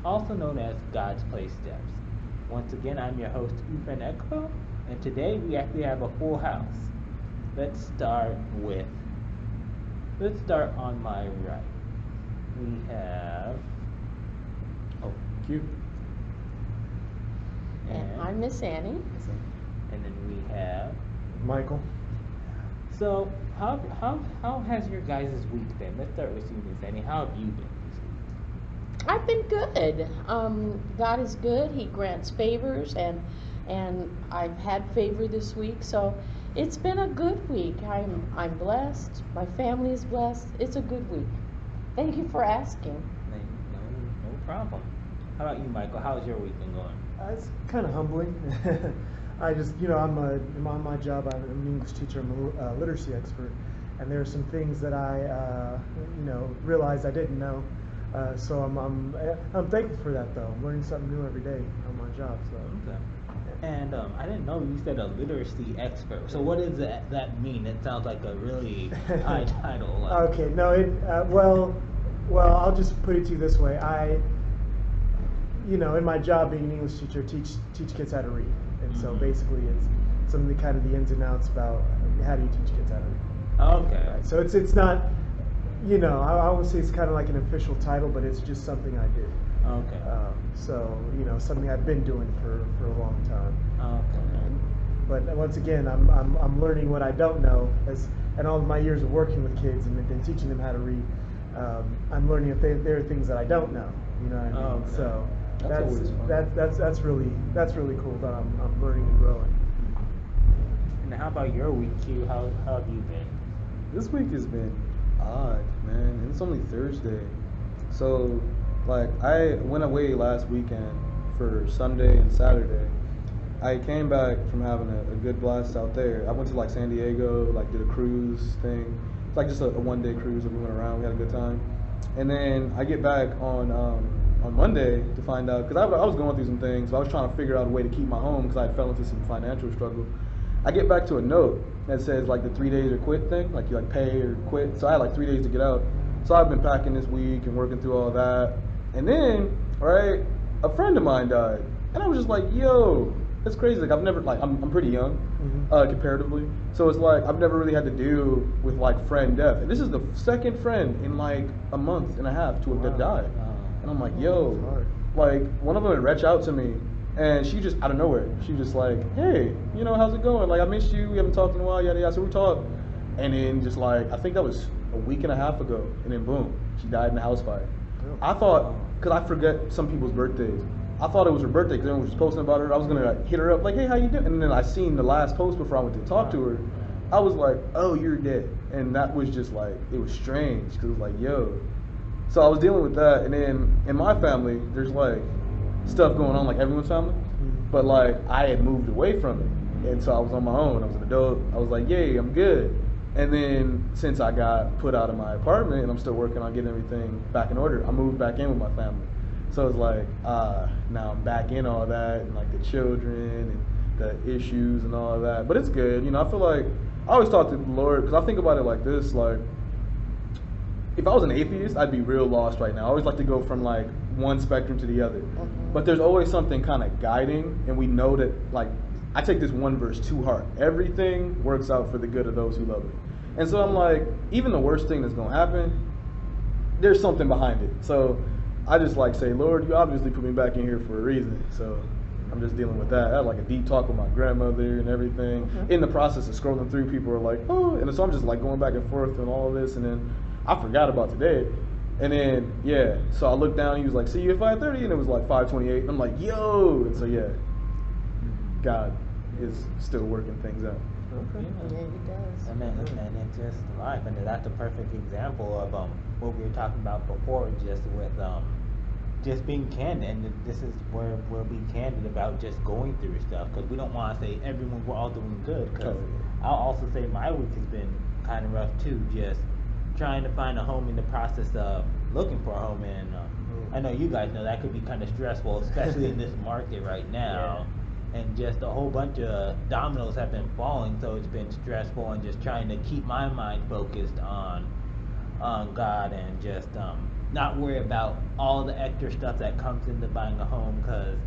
also known as God's Play Steps. Once again, I'm your host, Upen Ekpo, and today we actually have a full house. Let's start with, let's start on my right. We have, oh, Cute. And I'm Miss Annie. and then we have, Michael. so how has your guys' week been? Let's start with you, Miss Annie. How have you been this week? I've been good. God is good. He grants favors, and I've had favor this week, so it's been a good week. I'm blessed. My family is blessed. It's a good week. Thank you for asking. No problem. How about you, Michael? How's your week been going? It's kind of humbling. I just, I'm on my job. I'm an English teacher. I'm a literacy expert, and there are some things that I, realized I didn't know. So I'm thankful for that, though. I'm learning something new every day on my job. So. Okay. And I didn't know you said a literacy expert. So what does that mean? It sounds like a really high title. Okay. No. Well, I'll just put it to you this way. In my job being an English teacher, teach kids how to read, and so basically it's some of the kind of the ins and outs about how do you teach kids how to read. Okay. Right. So it's not, I would say it's kind of like an official title, but it's just something I do. Okay. So something I've been doing for a long time. Okay. But once again, I'm learning what I don't know and all of my years of working with kids and teaching them how to read. I'm learning if there are things that I don't know. You know what I mean? Okay. So That's always fun. that's really cool that I'm learning and growing. And how about your week, Q? How have you been? This week has been odd, man. And it's only Thursday. So, I went away last weekend for Sunday and Saturday. I came back from having a good blast out there. I went to, San Diego, did a cruise thing. It's just a one-day cruise that we went around. We had a good time. And then I get back on Monday to find out, because I was going through some things. So I was trying to figure out a way to keep my home because I had fell into some financial struggle. I get back to a note that says the 3 days or quit thing, you pay or quit. So I had 3 days to get out. So I've been packing this week and working through all that. And then, a friend of mine died. And I was just like, yo, that's crazy. I've never, I'm pretty young, comparatively. So it's I've never really had to deal with friend death. And this is the second friend in a month and a half to have died. And I'm like, yo, one of them had reached out to me. And she just, out of nowhere, she just hey, how's it going? I missed you. We haven't talked in a while, yada, yada. So we talked. And then just I think that was a week and a half ago. And then boom, she died in a house fire. I thought, because I forget some people's birthdays. I thought it was her birthday because everyone was posting about her. I was going to hit her up hey, how you doing? And then I seen the last post before I went to talk to her. I was like, oh, you're dead. And that was just it was strange because it was yo. So I was dealing with that. And then in my family, there's stuff going on everyone's family, but I had moved away from it, and so I was on my own. I was an adult. I was yay, I'm good. And then since I got put out of my apartment and I'm still working on getting everything back in order, I moved back in with my family. So it's now I'm back in all that and the children and the issues and all of that. But it's good. I feel I always talk to the Lord because I think about it like this, if I was an atheist, I'd be real lost right now. I always like to go from one spectrum to the other. But there's always something kind of guiding, and we know that I take this one verse to heart. Everything works out for the good of those who love it. And so I'm even the worst thing that's gonna happen, there's something behind it. So I just say, Lord, you obviously put me back in here for a reason. So I'm just dealing with that. I had a deep talk with my grandmother and everything. In the process of scrolling through, people are oh, and so I'm just going back and forth and all of this, and then I forgot about today. And then, yeah, so I looked down, he was see you at 5:30, and it was 5:28. And I'm yo, and so yeah, God is still working things out. Okay. Yeah, he does. And it's just life, and that's a perfect example of what we were talking about before, just with just being candid. And this is where we're being candid about just going through stuff, because we don't want to say we're all doing good. Because I'll also say my week has been kind of rough too, just trying to find a home in the process of looking for a home. And I know you guys know that could be kind of stressful, especially in this market right now. And just a whole bunch of dominoes have been falling, so it's been stressful, and just trying to keep my mind focused on God, and just not worry about all the extra stuff that comes into buying a home, because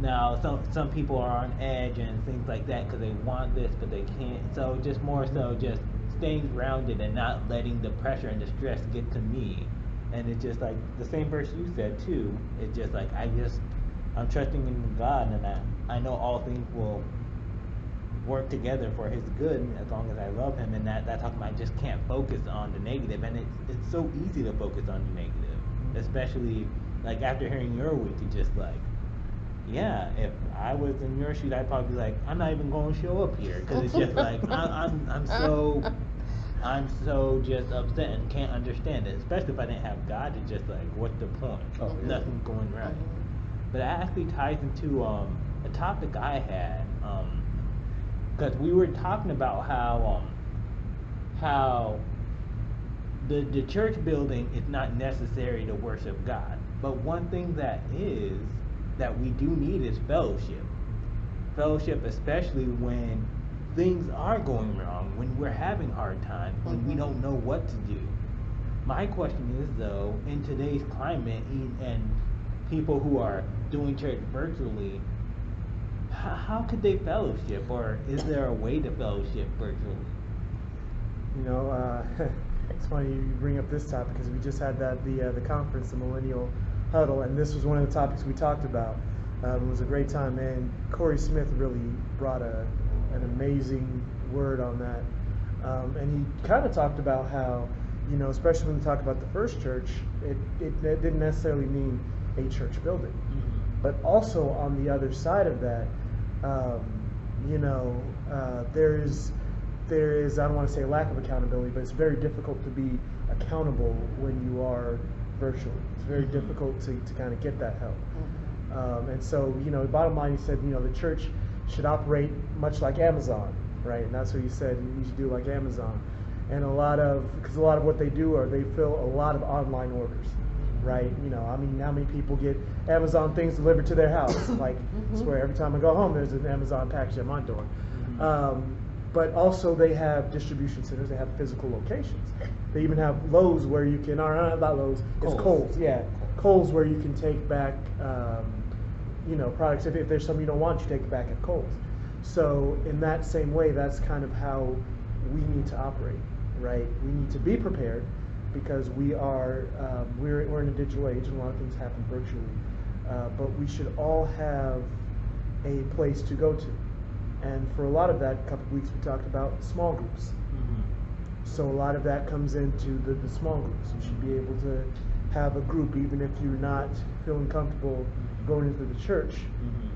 now some people are on edge and things like that because they want this but they can't. So just more so just staying grounded and not letting the pressure and the stress get to me. And it's just like the same verse you said too. It's just like I'm trusting in God, and I know all things will work together for His good as long as I love Him. And that's how come I just can't focus on the negative. And it's so easy to focus on the negative, especially like after hearing your week. It's just like, yeah, if I was in your shoes, I'd probably be like, I'm not even going to show up here, because it's just like I'm so just upset and can't understand it. Especially if I didn't have God, it's just like, what's the point? Oh, yeah. Nothing's going right. But that actually ties into a topic I had, because we were talking about how the church building is not necessary to worship God, but one thing that we do need is fellowship. Fellowship, especially when things are going wrong, when we're having hard times, when we don't know what to do. My question is, though, in today's climate and people who are doing church virtually, how could they fellowship, or is there a way to fellowship virtually? You know, it's funny you bring up this topic because we just had the conference, the Millennial Huddle, and this was one of the topics we talked about. It was a great time, and Corey Smith really brought an amazing word on that. And he kind of talked about how, you know, especially when we talk about the first church, it didn't necessarily mean a church building. But also on the other side of that, you know, there is, I don't want to say a lack of accountability, but it's very difficult to be accountable when you are virtually. It's very difficult to kind of get that help. And so, you know, bottom line, he said, you know, the church should operate much like Amazon, right? And that's what he said, you should do like Amazon. And because a lot of what they do are they fill a lot of online orders, right? You know, I mean, how many people get Amazon things delivered to their house? Like, I swear, every time I go home, there's an Amazon package at my door. But also they have distribution centers, they have physical locations. They even have Lowe's where you can, or not Lowe's, it's Kohl's, yeah. Kohl's where you can take back, you know, products. If there's something you don't want, you take it back at Kohl's. So in that same way, that's kind of how we need to operate, right? We need to be prepared because we're in a digital age and a lot of things happen virtually. But we should all have a place to go to. And for a lot of that, a couple of weeks we talked about small groups. So a lot of that comes into the small groups. You should be able to have a group, even if you're not feeling comfortable going into the church.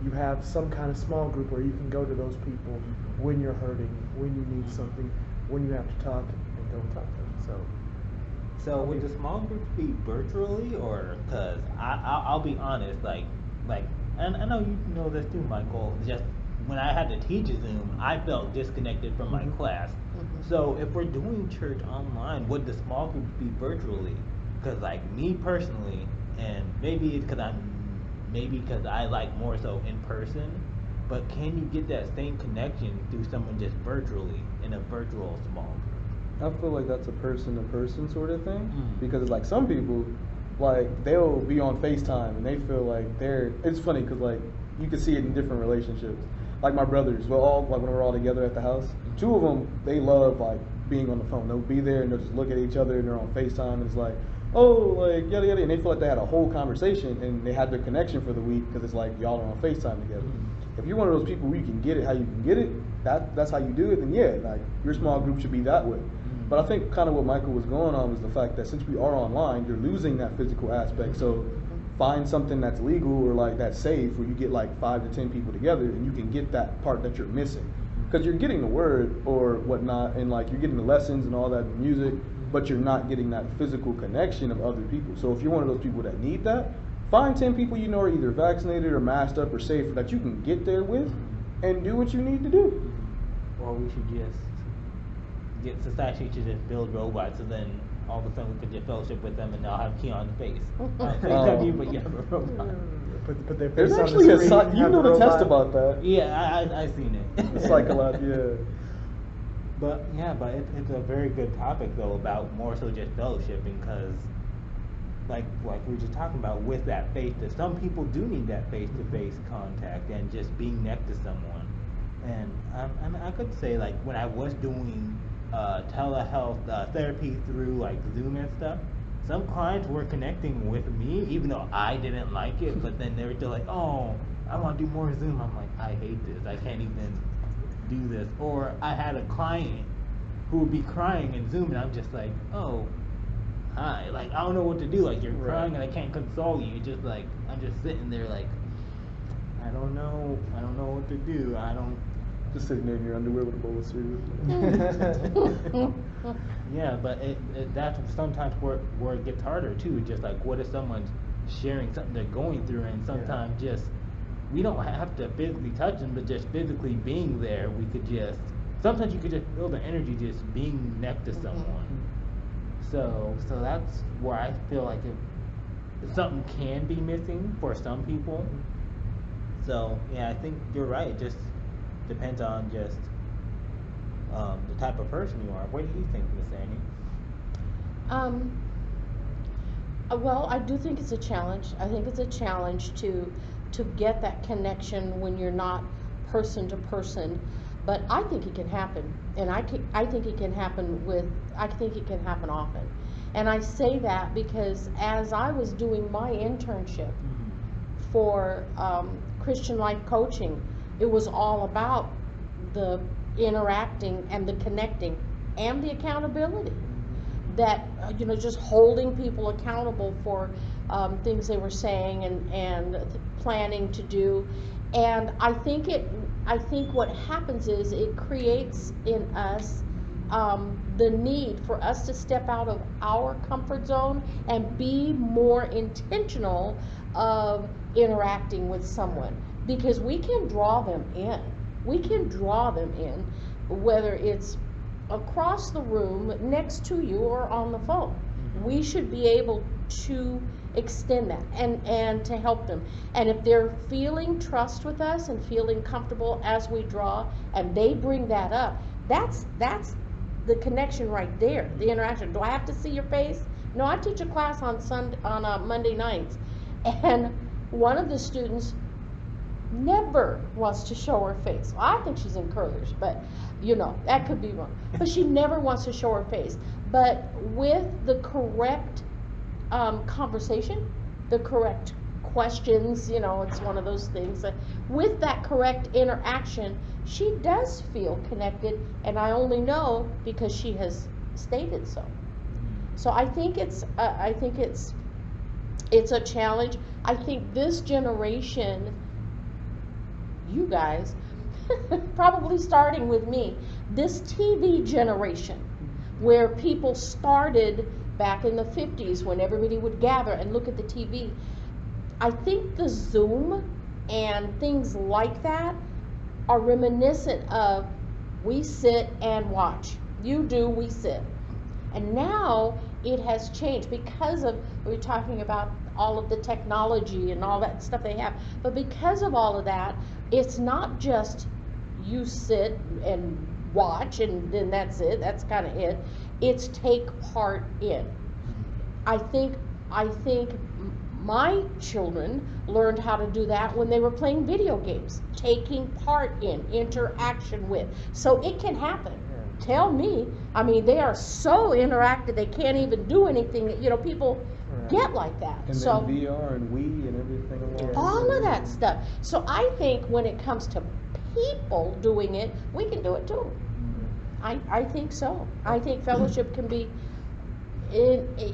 You have some kind of small group where you can go to those people when you're hurting, when you need something, when you have to talk, and go and talk to them. So would the small groups be virtually, or because I'll be honest, like, and I know you know this too, Michael. Just when I had to teach Zoom, I felt disconnected from my class. So if we're doing church online, would the small groups be virtually? Because like me personally, and maybe it's because I like more so in person, but can you get that same connection through someone just virtually in a virtual small group? I feel like that's a person-to-person sort of thing, because like some people, like they'll be on FaceTime and they feel like it's funny because like you can see it in different relationships. Like my brothers, when we're all together at the house, two of them, they love like being on the phone. They'll be there and they'll just look at each other and they're on FaceTime and it's like, oh, like yada yada, and they feel like they had a whole conversation and they had their connection for the week because it's like y'all are on FaceTime together. If you're one of those people where you can get it how you can get it, that's how you do it, then yeah, like your small group should be that way. But I think kind of what Michael was going on was the fact that since we are online, you're losing that physical aspect. So find something that's legal or like that's safe where you get like 5 to 10 people together and you can get that part that you're missing. Because you're getting the word or whatnot and like you're getting the lessons and all that music, but you're not getting that physical connection of other people. So if you're one of those people that need that, find 10 people you know are either vaccinated or masked up or safe that you can get there with and do what you need to do. Or we should just society should just build robots, and then all of a sudden we could just fellowship with them and they'll have Keon's face. Except you, but you have a robot. Put their There's face on actually the a screen, site, you have know the the test robot. about that. Yeah, I've seen it. It's like a lot, yeah. But yeah, it's a very good topic though about more so just fellowshipping, because like we were just talking about with that face. That some people do need that face-to-face contact and just being next to someone. And I could say like when I was doing telehealth therapy through like Zoom and stuff, some clients were connecting with me even though I didn't like it. But then they were still like, oh, I want to do more Zoom. I'm like, I hate this. I can't even do this. Or I had a client who would be crying in Zoom, and I'm just like, oh, hi. Like, I don't know what to do. Like, you're crying, and I can't console you. Just like, I'm just sitting there like, I don't know what to do. I don't. Just sitting there in your underwear with a bowl of cereal. Yeah, but that's sometimes where it gets harder too. Just like, what if someone's sharing something they're going through, and sometimes just we don't have to physically touch them, but just physically being there, we could just sometimes you could just feel the energy just being next to someone. So that's where I feel like if something can be missing for some people. So yeah, I think you're right. It just depends on just the type of person you are. What do you think, Miss Annie? Well, I do think it's a challenge. I think it's a challenge to get that connection when you're not person to person. But I think it can happen, and I think it can happen often. And I say that because as I was doing my internship for Christian life coaching, it was all about the interacting and the connecting and the accountability. That just holding people accountable for things they were saying and planning to do. And I think what happens is it creates in us the need for us to step out of our comfort zone and be more intentional of interacting with someone, because we can draw them in. Whether it's across the room, next to you, or on the phone. We should be able to extend that and to help them. And if they're feeling trust with us and feeling comfortable as we draw, and they bring that up, that's the connection right there, the interaction. Do I have to see your face? No, I teach a class on Monday nights, and one of the students never wants to show her face. Well, I think she's in curlers, but that could be wrong. But she never wants to show her face. But with the correct conversation, the correct questions, it's one of those things. With that correct interaction, she does feel connected, and I only know because she has stated so. So I think it's a challenge. I think this generation, you guys, probably starting with me, this TV generation, where people started back in the 50s when everybody would gather and look at the TV. I think the Zoom and things like that are reminiscent of we sit and watch. You do, we sit. And now it has changed because of, we're talking about all of the technology and all that stuff they have, but because of all of that, it's not just you sit and watch and then that's it, that's kind of it. It's take part in. I think my children learned how to do that when they were playing video games, taking part in, interaction with. So it can happen. Tell me, they are so interactive they can't even do anything. People get like that. And so then VR and Wii and everything. All of that stuff. So I think when it comes to people doing it, we can do it too. I think so. I think fellowship can be.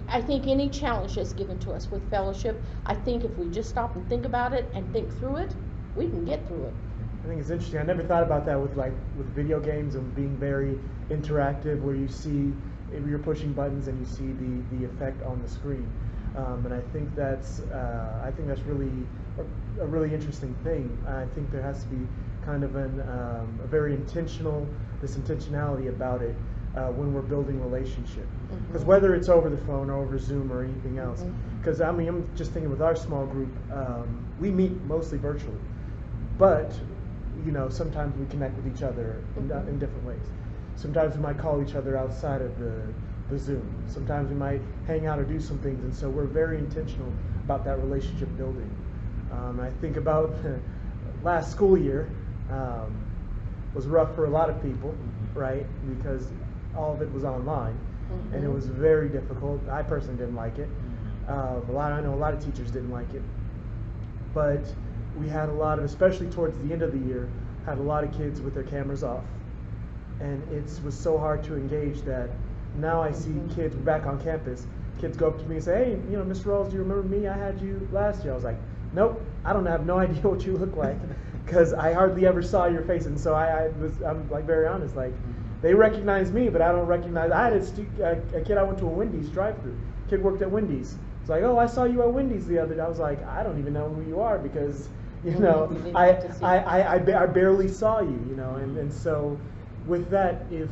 I think any challenge that's given to us with fellowship, I think if we just stop and think about it and think through it, we can get through it. I think it's interesting. I never thought about that with video games and being very interactive, where you see you're pushing buttons and you see the effect on the screen. And I think that's really a really interesting thing. I think there has to be kind of a very intentionality about it when we're building relationship. Because whether it's over the phone or over Zoom or anything else, because I'm just thinking with our small group, we meet mostly virtually, but sometimes we connect with each other in different ways. Sometimes we might call each other outside of the Zoom. Sometimes we might hang out or do some things, and so we're very intentional about that relationship building. I think about last school year was rough for a lot of people, right? Because all of it was online, and it was very difficult. I personally didn't like it. I know a lot of teachers didn't like it, but we had a lot of, especially towards the end of the year, had a lot of kids with their cameras off, and it was so hard to engage that now I see kids back on campus. Kids go up to me and say, "Hey, you know, Mr. Rawls, do you remember me? I had you last year." I was like, "Nope, I don't have no idea what you look like," because I hardly ever saw your face, and so I'm like very honest, like they recognize me, but I don't recognize. I had a kid I went to a Wendy's drive-thru. Kid worked at Wendy's. It's like, "Oh, I saw you at Wendy's the other day." I was like, "I don't even know who you are because, you know, I barely saw you, you know," and so with that, if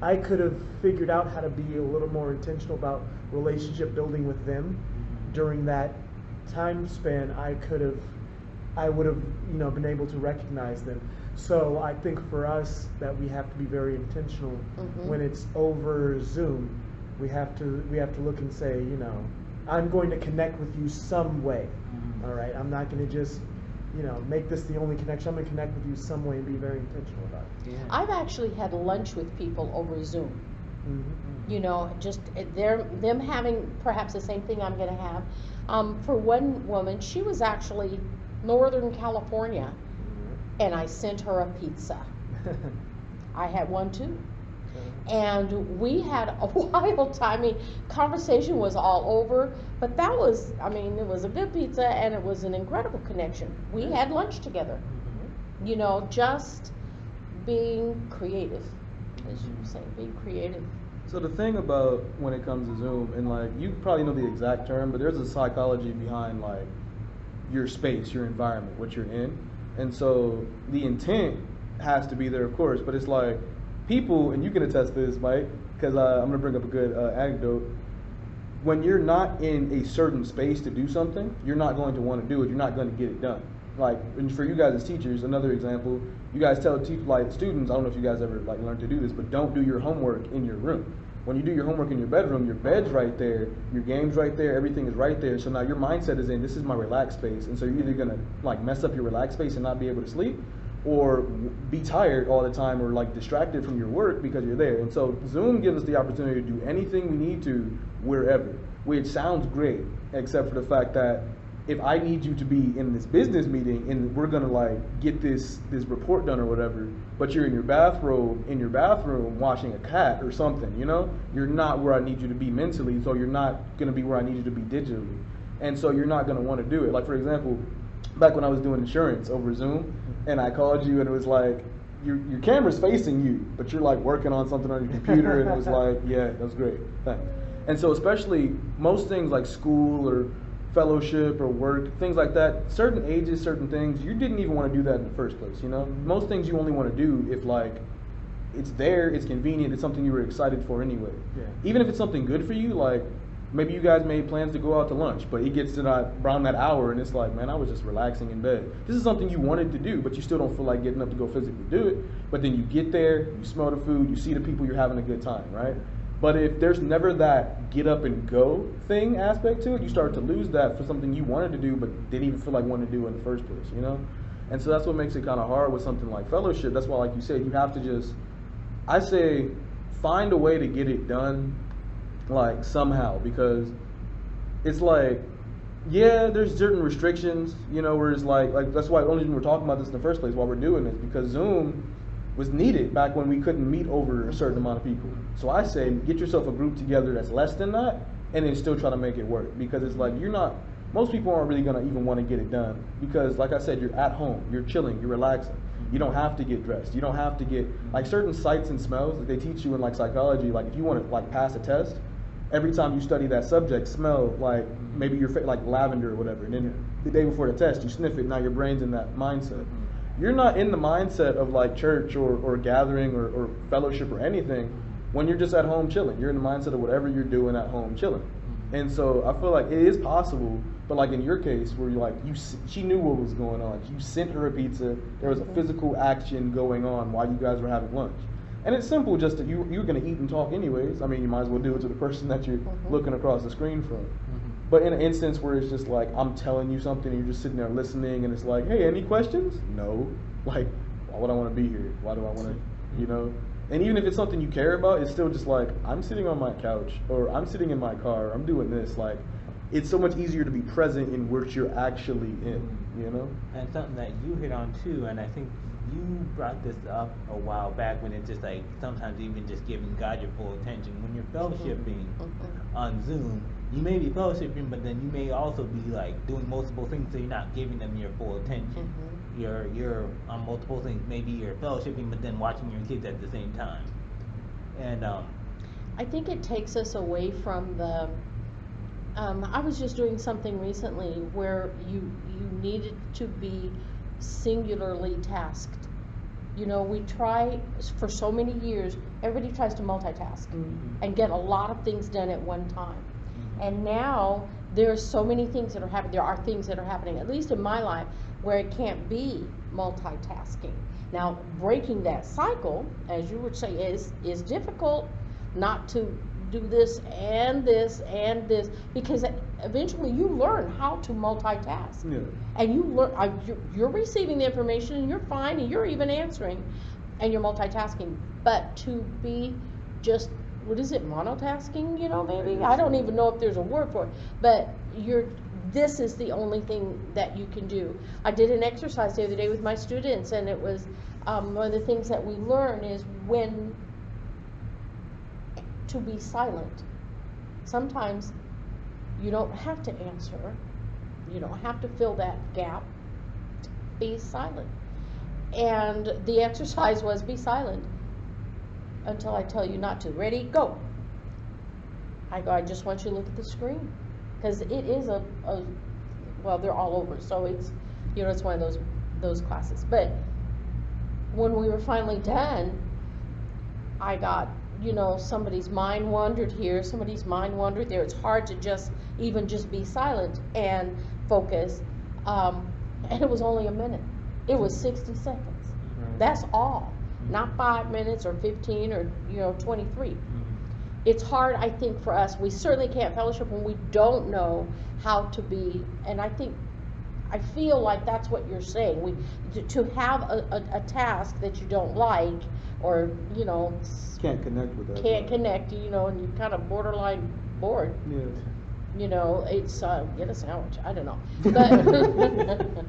I could have figured out how to be a little more intentional about relationship building with them during that time span, I would have, you know, been able to recognize them. So I think for us that we have to be very intentional when it's over Zoom. We have to look and say, you know, I'm going to connect with you some way. All right, I'm not going to just, you know, make this the only connection. I'm going to connect with you some way and be very intentional about it. Yeah. I've actually had lunch with people over Zoom. You know, just them having perhaps the same thing I'm going to have. For one woman, she was actually Northern California, and I sent her a pizza. I had one too. And we had a wild time. I mean, conversation was all over, but that was, I mean, it was a good pizza and it was an incredible connection. We had lunch together. You know, just being creative, as you were saying, being creative. So the thing about when it comes to Zoom, and like you probably know the exact term, but there's a psychology behind like your space, your environment, what you're in. And so the intent has to be there, of course, but it's like people, and you can attest to this, Mike, because I'm going to bring up a good anecdote. When you're not in a certain space to do something, you're not going to want to do it. You're not going to get it done. Like, and for you guys as teachers, another example, you guys tell like students, I don't know if you guys ever like learned to do this, but don't do your homework in your room. When you do your homework in your bedroom, your bed's right there, your game's right there, everything is right there. So now your mindset is in, this is my relaxed space. And so you're either going to like mess up your relaxed space and not be able to sleep, or be tired all the time, or like distracted from your work because you're there. And so Zoom gives us the opportunity to do anything we need to wherever, which sounds great, except for the fact that if I need you to be in this business meeting and we're gonna like get this report done or whatever, but you're in your bathrobe in your bathroom washing a cat or something, you know, you're not where I need you to be mentally, so you're not gonna be where I need you to be digitally, and so you're not gonna want to do it. Like for example, back when I was doing insurance over Zoom, and I called you and it was like your camera's facing you, but you're like working on something on your computer, and it was like, yeah, that's great, thanks. And so especially most things like school or fellowship or work, things like that, certain ages, certain things, you didn't even want to do that in the first place, you know? Most things you only want to do if like it's there, it's convenient, it's something you were excited for anyway. Yeah. Even if it's something good for you, like maybe you guys made plans to go out to lunch, but it gets to around that hour and it's like, man, I was just relaxing in bed. This is something you wanted to do, but you still don't feel like getting up to go physically do it. But then you get there, you smell the food, you see the people, you're having a good time, right? But if there's never that get up and go thing aspect to it, you start to lose that for something you wanted to do but didn't even feel like wanting to do in the first place, you know? And so that's what makes it kind of hard with something like fellowship. That's why, like you said, you have to just, I say, find a way to get it done, like somehow, because it's like, yeah, there's certain restrictions, you know, where it's like that's why the only reason we're talking about this in the first place, why we're doing this, because Zoom was needed back when we couldn't meet over a certain amount of people. So I say, get yourself a group together that's less than that, and then still try to make it work, because it's like most people aren't really gonna even want to get it done, because like I said, you're at home, you're chilling, you're relaxing. You don't have to get dressed. You don't have to get like certain sights and smells that they teach you in like psychology. Like if you want to like pass a test, every time you study that subject, smell like maybe your like lavender or whatever, and then the day before the test you sniff it. Now your brain's in that mindset. You're not in the mindset of like church or gathering or fellowship or anything when you're just at home chilling. You're in the mindset of whatever you're doing at home chilling. And so I feel like it is possible, but like in your case where you're like, she knew what was going on. You sent her a pizza. There was a physical action going on while you guys were having lunch. And it's simple, just that you're gonna eat and talk anyways. I mean, you might as well do it to the person that you're looking across the screen from. But in an instance where it's just like I'm telling you something and you're just sitting there listening, and it's like, hey, any questions? No. Like, why would I want to be here? Why do I want to, you know? And even if it's something you care about, it's still just like, I'm sitting on my couch, or I'm sitting in my car, or I'm doing this. Like, it's so much easier to be present in what you're actually in, you know? And something that you hit on too, and I think you brought this up a while back, when it's just like sometimes even just giving God your full attention. When you're fellowshipping on Zoom, you may be fellowshipping, but then you may also be like doing multiple things, so you're not giving them your full attention. You're on multiple things. Maybe you're fellowshipping, but then watching your kids at the same time. And I think it takes us away from the. I was just doing something recently where you needed to be singularly tasked. You know, we try for so many years. Everybody tries to multitask and get a lot of things done at one time. And now there's so many things that are happening. There are things that are happening, at least in my life, where it can't be multitasking. Now, breaking that cycle, as you would say, is difficult. Not to do this and this and this, because eventually you learn how to multitask. Yeah. And you learn, you're receiving the information and you're fine and you're even answering and you're multitasking. But to be just, what is it, monotasking, you know, maybe? I don't even know if there's a word for it. But this is the only thing that you can do. I did an exercise the other day with my students, and it was one of the things that we learn is when to be silent. Sometimes you don't have to answer. You don't have to fill that gap. Be silent. And the exercise was be silent until I tell you not to. Ready? Go. I go, I just want you to look at the screen. Because it is well, they're all over. So it's, you know, it's one of those classes. But when we were finally done, I got, you know, somebody's mind wandered here, somebody's mind wandered there. It's hard to just be silent and focus. And it was only a minute. It was 60 seconds. That's all. Not 5 minutes or 15 or, you know, 23. It's hard, I think, for us. We certainly can't fellowship when we don't know how to be, and I feel like that's what you're saying. To have a task that you don't like, or, you know, Can't connect with that. can't connect, you know, and you're kind of borderline bored. Yeah. You know, it's get a sandwich. I don't know, but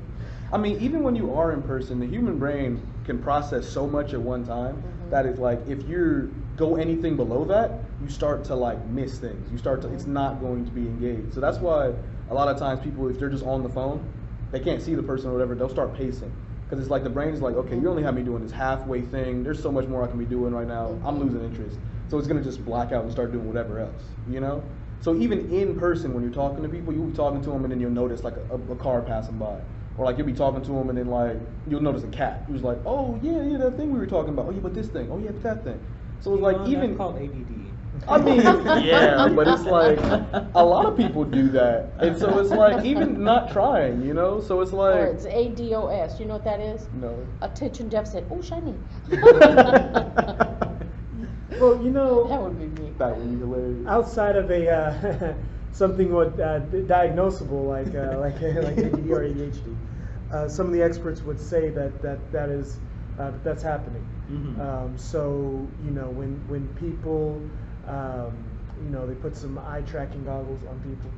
I mean, even when you are in person, the human brain can process so much at one time that it's like, if you go anything below that, you start to like miss things. It's not going to be engaged. So that's why a lot of times people, if they're just on the phone, they can't see the person or whatever, they'll start pacing. Because it's like the brain is like, okay, you only have me doing this halfway thing. There's so much more I can be doing right now. I'm losing interest. So it's going to just black out and start doing whatever else, you know? So even in person, when you're talking to people, you'll be talking to them and then you'll notice like a car passing by. Or like you'll be talking to them and then like you'll notice a cat who's like, oh yeah, that thing we were talking about. Oh yeah, but this thing. Oh yeah, but that thing. So it's like, even that's called ADD. I mean, yeah, but it's like a lot of people do that, and so it's like even not trying, you know. So it's like, or it's ADOS. You know what that is? No. Attention deficit. Oh, shiny. Well, you know, That would be me. That would be hilarious. outside of a something what diagnosable like ADD or ADHD, some of the experts would say that's happening. So you know, when people you know, they put some eye tracking goggles on people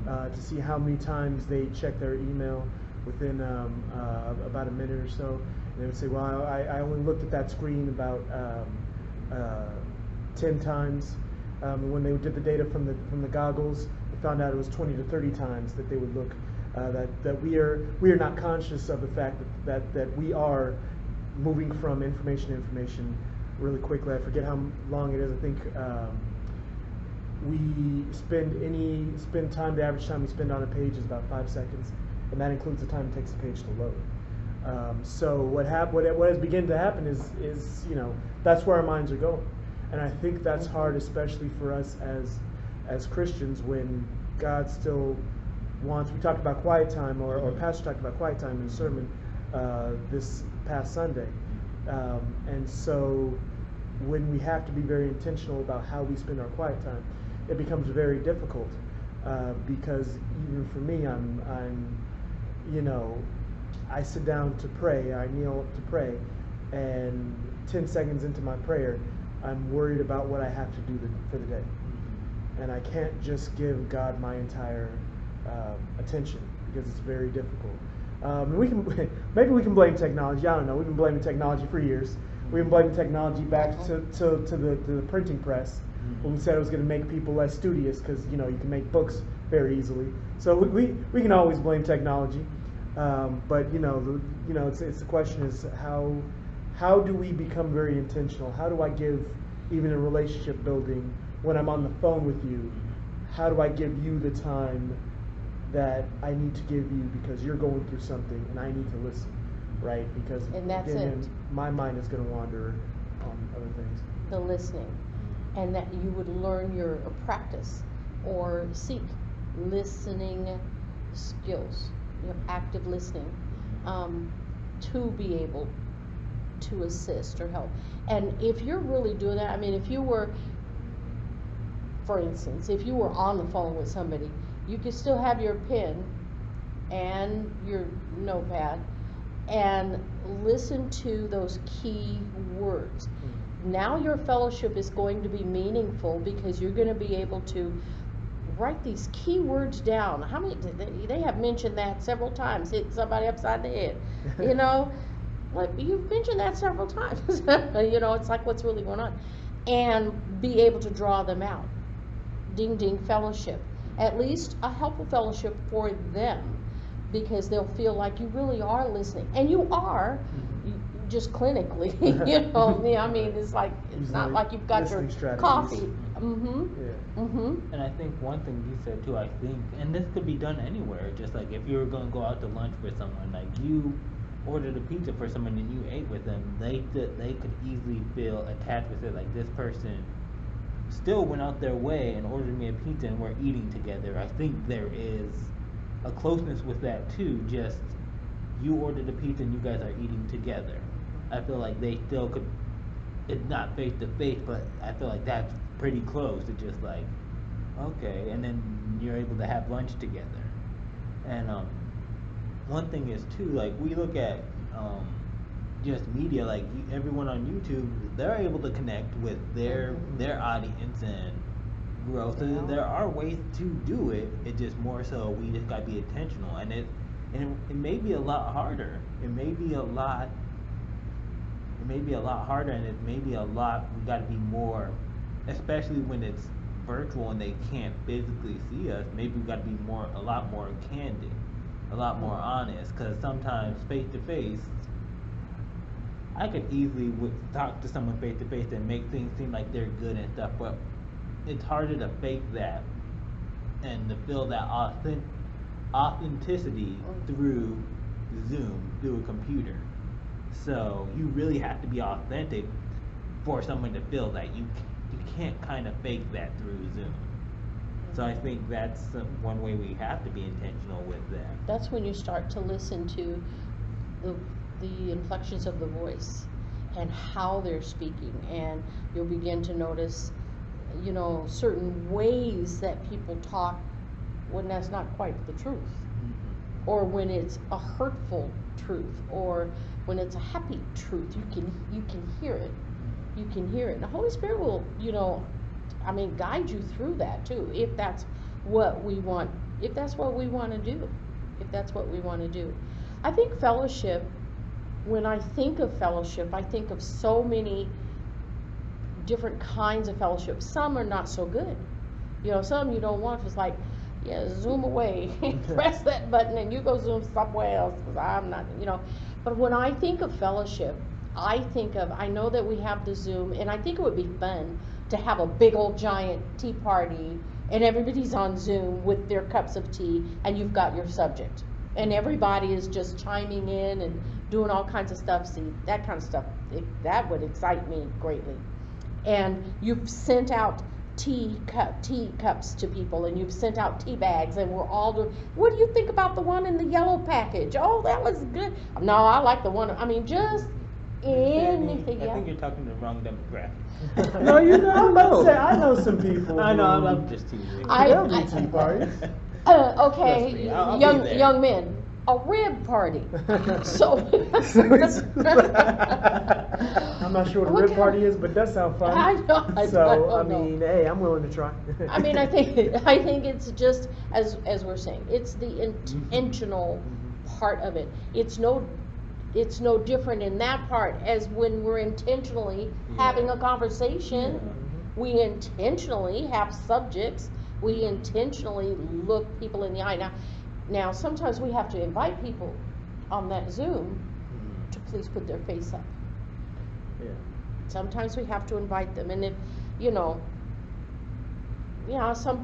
to see how many times they check their email within about a minute or so. And they would say, well, I only looked at that screen about 10 times. When they did the data from the goggles, they found out it was 20 to 30 times that they would look. That we are not conscious of the fact that we are moving from information to information really quickly. I forget how long it is. I think we spend time. The average time we spend on a page is about 5 seconds, and that includes the time it takes the page to load. So what has begun to happen is you know, that's where our minds are going, and I think that's hard, especially for us as Christians, when God still wants. We talked about quiet time, or Pastor talked about quiet time in a sermon this past Sunday, and so when we have to be very intentional about how we spend our quiet time, it becomes very difficult, because even for me, you know, I sit down to pray, I kneel to pray, and 10 seconds into my prayer, I'm worried about what I have to do for the day. And I can't just give God my entire attention, because it's very difficult. Maybe we can blame technology. I don't know. We've been blaming technology for years. We've been blaming technology back to the printing press, when we said it was going to make people less studious, because you can make books very easily. So we can always blame technology, but it's the question is how do we become very intentional? How do I give, even in relationship building, when I'm on the phone with you, how do I give you the time that I need to give you, because you're going through something and I need to listen, right? Because And that's again, it. my mind is going to wander on other things. The listening, and that you would learn your practice or seek listening skills, active listening, to be able to assist or help. And if you're really doing that, I mean, if you were, for instance, if you were on the phone with somebody, you could still have your pen and your notepad and listen to those key words. Now your fellowship is going to be meaningful, because you're going to be able to write these key words down. How many, they have mentioned that several times, hit somebody upside the head, like you've mentioned that several times. It's like, what's really going on, and be able to draw them out. Ding ding, fellowship, at least a helpful fellowship for them, because they'll feel like you really are listening, and you are, just clinically. I mean, it's like, it's not like you've got your coffee. And I think one thing you said too, I think, and this could be done anywhere, just like if you were going to go out to lunch with someone, like you ordered a pizza for someone and you ate with them, they could easily feel attached with it, like this person still went out their way and ordered me a pizza and we're eating together. I think there is a closeness with that too, just you ordered a pizza and you guys are eating together. I feel like they still could, it's not face to face, but I feel like that's pretty close to just like, okay, and then you're able to have lunch together. And one thing is too, like we look at just media, like everyone on YouTube, they're able to connect with their audience and grow. So there are ways to do it. It just more so we just gotta be intentional, and it may be a lot harder. It may be a lot harder, and it may be a lot. We gotta be more, especially when it's virtual and they can't physically see us. Maybe we gotta be a lot more candid, a lot more honest, because sometimes face to face, I could easily talk to someone face to face and make things seem like they're good and stuff, but it's harder to fake that and to feel that authenticity through Zoom, through a computer. So you really have to be authentic for someone to feel that. You can't kind of fake that through Zoom. So I think that's one way we have to be intentional with that. That's when you start to listen to the inflections of the voice and how they're speaking, and you'll begin to notice, certain ways that people talk when that's not quite the truth, or when it's a hurtful truth, or when it's a happy truth. You can hear it. You can hear it. And the Holy Spirit will, guide you through that too, if that's what we want. If that's what we want to do. If that's what we want to do. I think fellowship, when I think of fellowship, I think of so many different kinds of fellowship. Some are not so good. Some you don't want. It's like, zoom away, press that button and you go zoom somewhere else, because I'm not, But when I think of fellowship, I know that we have the Zoom, and I think it would be fun to have a big old giant tea party and everybody's on Zoom with their cups of tea and you've got your subject. And everybody is just chiming in and doing all kinds of stuff. See, that kind of stuff, that would excite me greatly. And you've sent out tea cups to people, and you've sent out tea bags, and we're all doing, what do you think about the one in the yellow package? Oh, that was good. No, I like the one, just anything. I Yeah. think you're talking to the wrong demographic. No, you I'm don't about to know. say I know some people. I know, who- I'm just teasing. There'll be tea parties. Okay, Trust me, I'll be young there. young men, a rib party. So. I'm not sure what a What rib kind party of- is, but that sounds fun. I know, I So don't I know. mean, hey, I'm willing to try. I mean, I think it's just as we're saying, it's the intentional part of it. It's no different in that part as when we're intentionally having a conversation. We intentionally have subjects. We intentionally look people in the eye. Now sometimes we have to invite people on that Zoom to please put their face up. Yeah. Sometimes we have to invite them, and if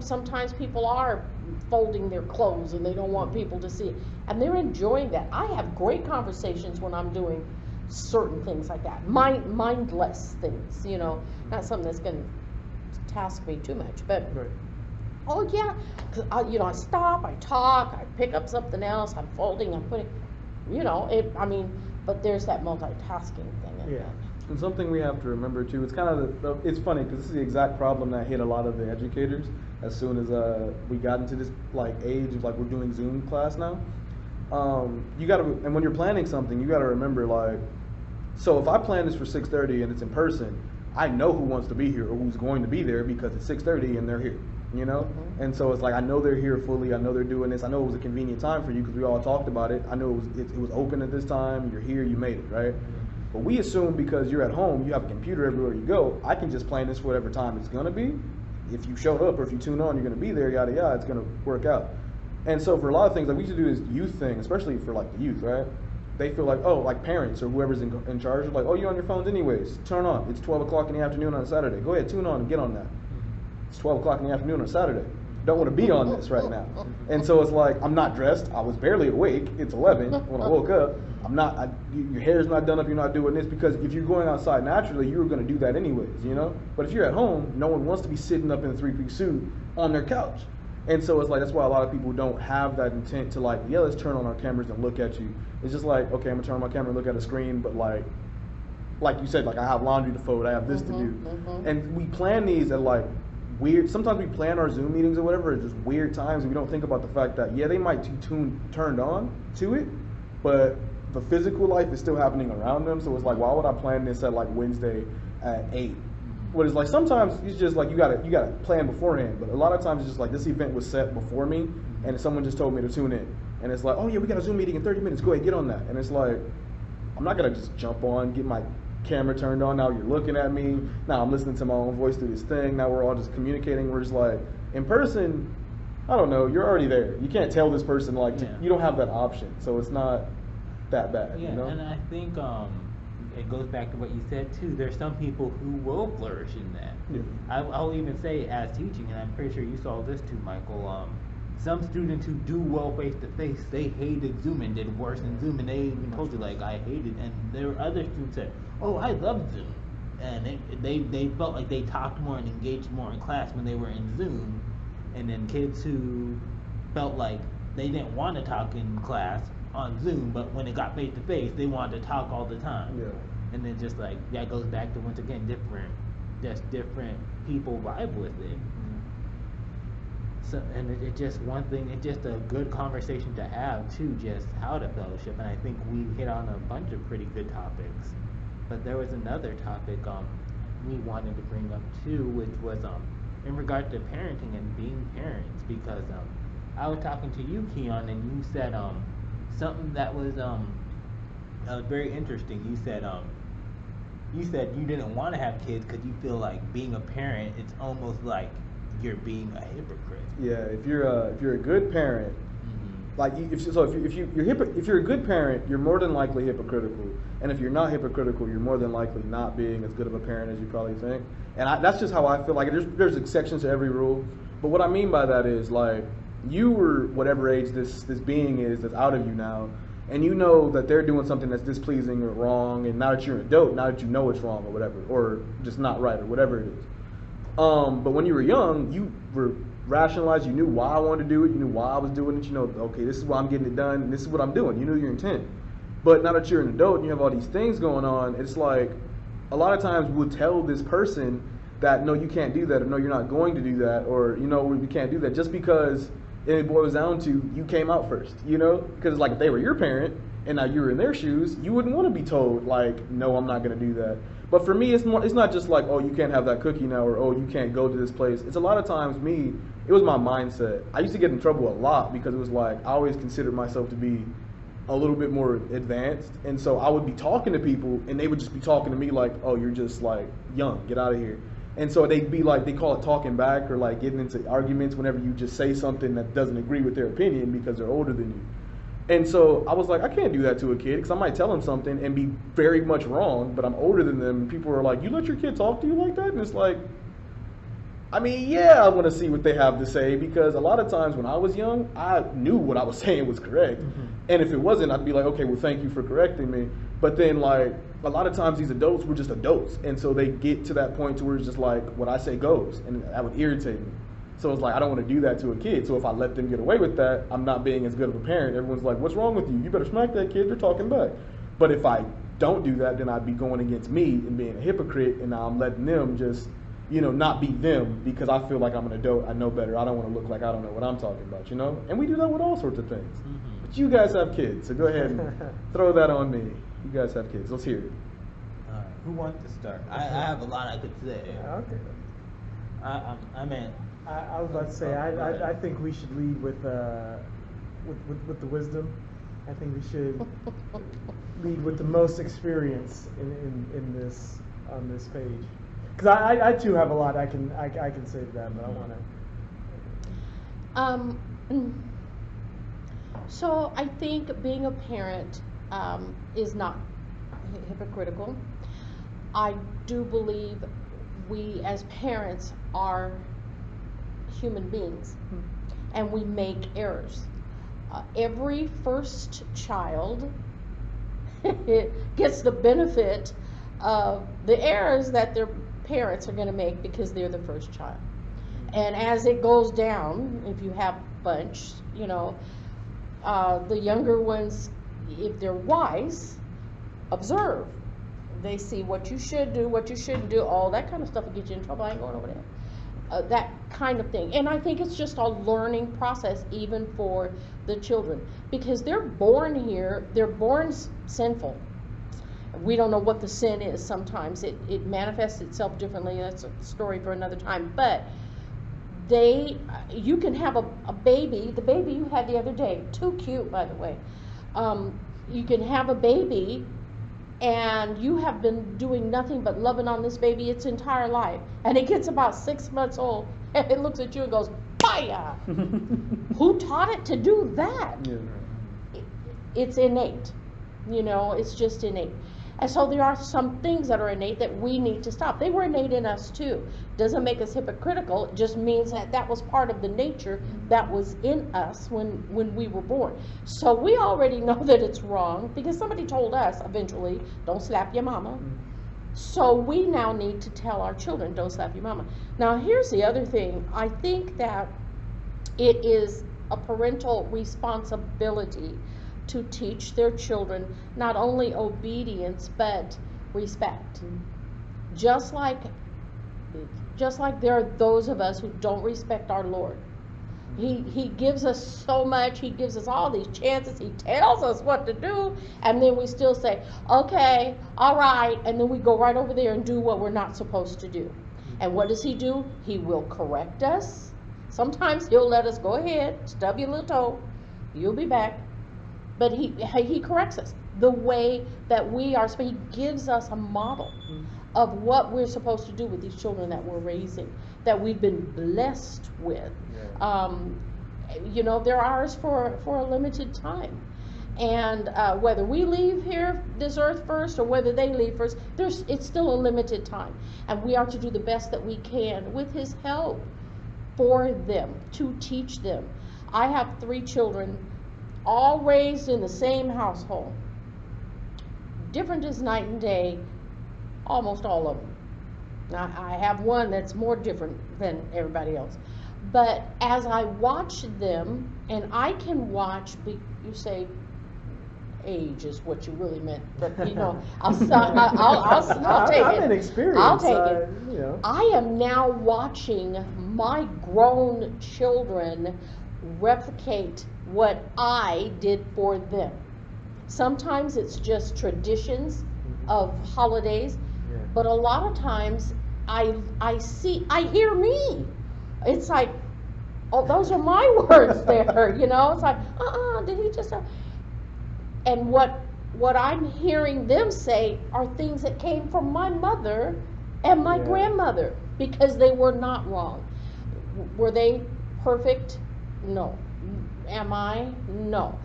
sometimes people are folding their clothes and they don't want people to see it, and they're enjoying that. I have great conversations when I'm doing certain things like that, mindless things, not something that's going to task me too much, but Right. oh yeah, 'cause I stop, I talk, I pick up something else, I'm folding, I'm putting, but there's that multitasking thing. In Yeah. that. And something we have to remember too, it's kind of it's funny because this is the exact problem that hit a lot of the educators as soon as we got into this age of we're doing Zoom class now. You gotta, and when you're planning something, you gotta remember so if I plan this for 6:30 and it's in person, I know who wants to be here or who's going to be there because it's 6:30 and they're here, And so it's I know they're here fully. I know they're doing this. I know it was a convenient time for you because we all talked about it. I know it was open at this time. You're here. You made it, right? But we assume because you're at home, you have a computer everywhere you go. I can just plan this for whatever time it's gonna be. If you showed up or if you tune on, you're gonna be there. Yada yada. It's gonna work out. And so for a lot of things, we used to do this youth thing, especially for the youth, right? They feel parents or whoever's in charge are oh, you're on your phones anyways. Turn on. It's 12 o'clock in the afternoon on a Saturday. Go ahead, tune on and get on that. It's 12 o'clock in the afternoon on a Saturday. Don't want to be on this right now. And so it's I'm not dressed. I was barely awake. It's 11 when I woke up. Your hair's not done up. You're not doing this because if you're going outside naturally, you were going to do that anyways, But if you're at home, no one wants to be sitting up in a 3-piece suit on their couch. And so it's that's why a lot of people don't have that intent to let's turn on our cameras and look at you. It's just okay, I'm gonna turn on my camera and look at a screen, but like you said, I have laundry to fold, I have this to do. And we plan these at weird, sometimes we plan our Zoom meetings or whatever at just weird times and we don't think about the fact that they might be turned on to it, but the physical life is still happening around them. So it's why would I plan this at Wednesday at 8? What is sometimes it's just you gotta plan beforehand, but a lot of times it's just this event was set before me and someone just told me to tune in. And it's oh yeah, we got a Zoom meeting in 30 minutes, go ahead, get on that. And it's I'm not gonna just jump on, get my camera turned on, now you're looking at me, now I'm listening to my own voice through this thing, now we're all just communicating. We're just in person, I don't know, you're already there. You can't tell this person you don't have that option. So it's not that bad. Yeah, and I think it goes back to what you said too. There's some people who will flourish in that. Yeah. I'll even say as teaching, and I'm pretty sure you saw this too, Michael. Some students who do well face to face, they hated Zoom and did worse in Zoom, and they even told you I hated. And there were other students that, oh, I love Zoom, and they felt like they talked more and engaged more in class when they were in Zoom. And then kids who felt like they didn't want to talk in class on Zoom, but when it got face to face, they wanted to talk all the time. Yeah. And then just that goes back to once again different people vibe with it. So, and it's just one thing. It's just a good conversation to have too. Just how to fellowship, and I think we hit on a bunch of pretty good topics. But there was another topic we wanted to bring up too, which was in regard to parenting and being parents, because I was talking to you, Keon, and you said something that was very interesting. You said you didn't want to have kids because you feel like being a parent, it's almost like you're being a hypocrite. Yeah, if you're a good parent, if you're a good parent, you're more than likely hypocritical, and if you're not hypocritical, you're more than likely not being as good of a parent as you probably think. And that's just how I feel. There's exceptions to every rule, but what I mean by that is you were whatever age this being is that's out of you now, and you know that they're doing something that's displeasing or wrong, and now that you're an adult, now that you know it's wrong or whatever, or just not right or whatever it is. But when you were young, you were rationalized, you knew why I wanted to do it, you knew why I was doing it, okay, this is why I'm getting it done, and this is what I'm doing, you knew your intent. But now that you're an adult and you have all these things going on, it's like a lot of times we'll tell this person that no, you can't do that, or no, you're not going to do that, or you know, we can't do that, just because it boils down to you came out first, you know? Because like if they were your parent and now you're in their shoes, you wouldn't want to be told like, no, I'm not going to do that. But for me, it's more. It's not just like, oh, you can't have that cookie now, or oh, you can't go to this place. It's a lot of times me. It was my mindset. I used to get in trouble a lot because it was like I always considered myself to be a little bit more advanced, and so I would be talking to people, and they would just be talking to me like, oh, you're just like young, get out of here. And so they'd be like, they call it talking back, or like getting into arguments whenever you just say something that doesn't agree with their opinion because they're older than you. And so I was like, I can't do that to a kid because I might tell them something and be very much wrong, but I'm older than them. And people are like, you let your kid talk to you like that? And it's like, I mean, yeah, I want to see what they have to say, because a lot of times when I was young, I knew what I was saying was correct. Mm-hmm. And if it wasn't, I'd be like, okay, well, thank you for correcting me. But then like a lot of times these adults were just adults. And so they get to that point to where it's just like, what I say goes. And that would irritate me. So it's like, I don't want to do that to a kid. So if I let them get away with that, I'm not being as good of a parent. Everyone's like, what's wrong with you? You better smack that kid. They're talking back. But if I don't do that, then I'd be going against me and being a hypocrite. And now I'm letting them just, you know, not be them because I feel like I'm an adult. I know better. I don't want to look like I don't know what I'm talking about, you know? And we do that with all sorts of things. Mm-hmm. But you guys have kids, so go ahead and throw that on me. You guys have kids. Let's hear it. Who wants to start? I have a lot I could say. Okay. I mean, I was about to say, I think we should lead with the wisdom. I think we should lead with the most experience in this on this page. Because I too have a lot I can say to that, but I want to. So I think being a parent is not hypocritical. I do believe we as parents are human beings, and we make errors. Every first child gets the benefit of the errors that their parents are going to make because they're the first child. And as it goes down, if you have a bunch, you know, the younger ones, if they're wise, observe. They see what you should do, what you shouldn't do, all that kind of stuff will get you in trouble. I ain't going over there. That kind of thing. And I think it's just a learning process even for the children, because they're born here, they're born sinful. We don't know what the sin is sometimes. It manifests itself differently. That's a story for another time. But you can have a baby, the baby you had the other day, too cute, by the way. You can have a baby and you have been doing nothing but loving on this baby its entire life. And it gets about 6 months old and it looks at you and goes, "Fire!" Who taught it to do that? Yeah. It's innate. You know, it's just innate. And so there are some things that are innate that we need to stop. They were innate in us too. Doesn't make us hypocritical. It just means that that was part of the nature that was in us when we were born. So we already know that it's wrong because somebody told us eventually, don't slap your mama. So we now need to tell our children, don't slap your mama. Now here's the other thing. I think that it is a parental responsibility to teach their children not only obedience but respect. Just like there are those of us who don't respect our Lord. He gives us so much. He gives us all these chances. He tells us what to do, and then we still say, okay, all right, and then we go right over there and do what we're not supposed to do. And what does he do? He will correct us. Sometimes he'll let us go ahead, stub your little toe, you'll be back. But he corrects us the way that we are. So he gives us a model of what we're supposed to do with these children that we're raising, that we've been blessed with. Yeah. You know, they're ours for a limited time. And whether we leave here, this earth first, or whether they leave first, it's still a limited time. And we are to do the best that we can with his help for them, to teach them. I have 3 children, all raised in the same household. Different as night and day, almost all of them. Now, I have one that's more different than everybody else. But as I watch them, and I can watch, you say, age is what you really meant, but I'll take I'm it. an experience. I'll take it. You know. I am now watching my grown children replicate what I did for them. Sometimes it's just traditions of holidays, Yeah. but a lot of times I hear me. It's like, oh, those are my words there, you know? It's like, did he just and what I'm hearing them say are things that came from my mother and my Yeah. grandmother, because they were not wrong. Were they perfect? No. Am I? No.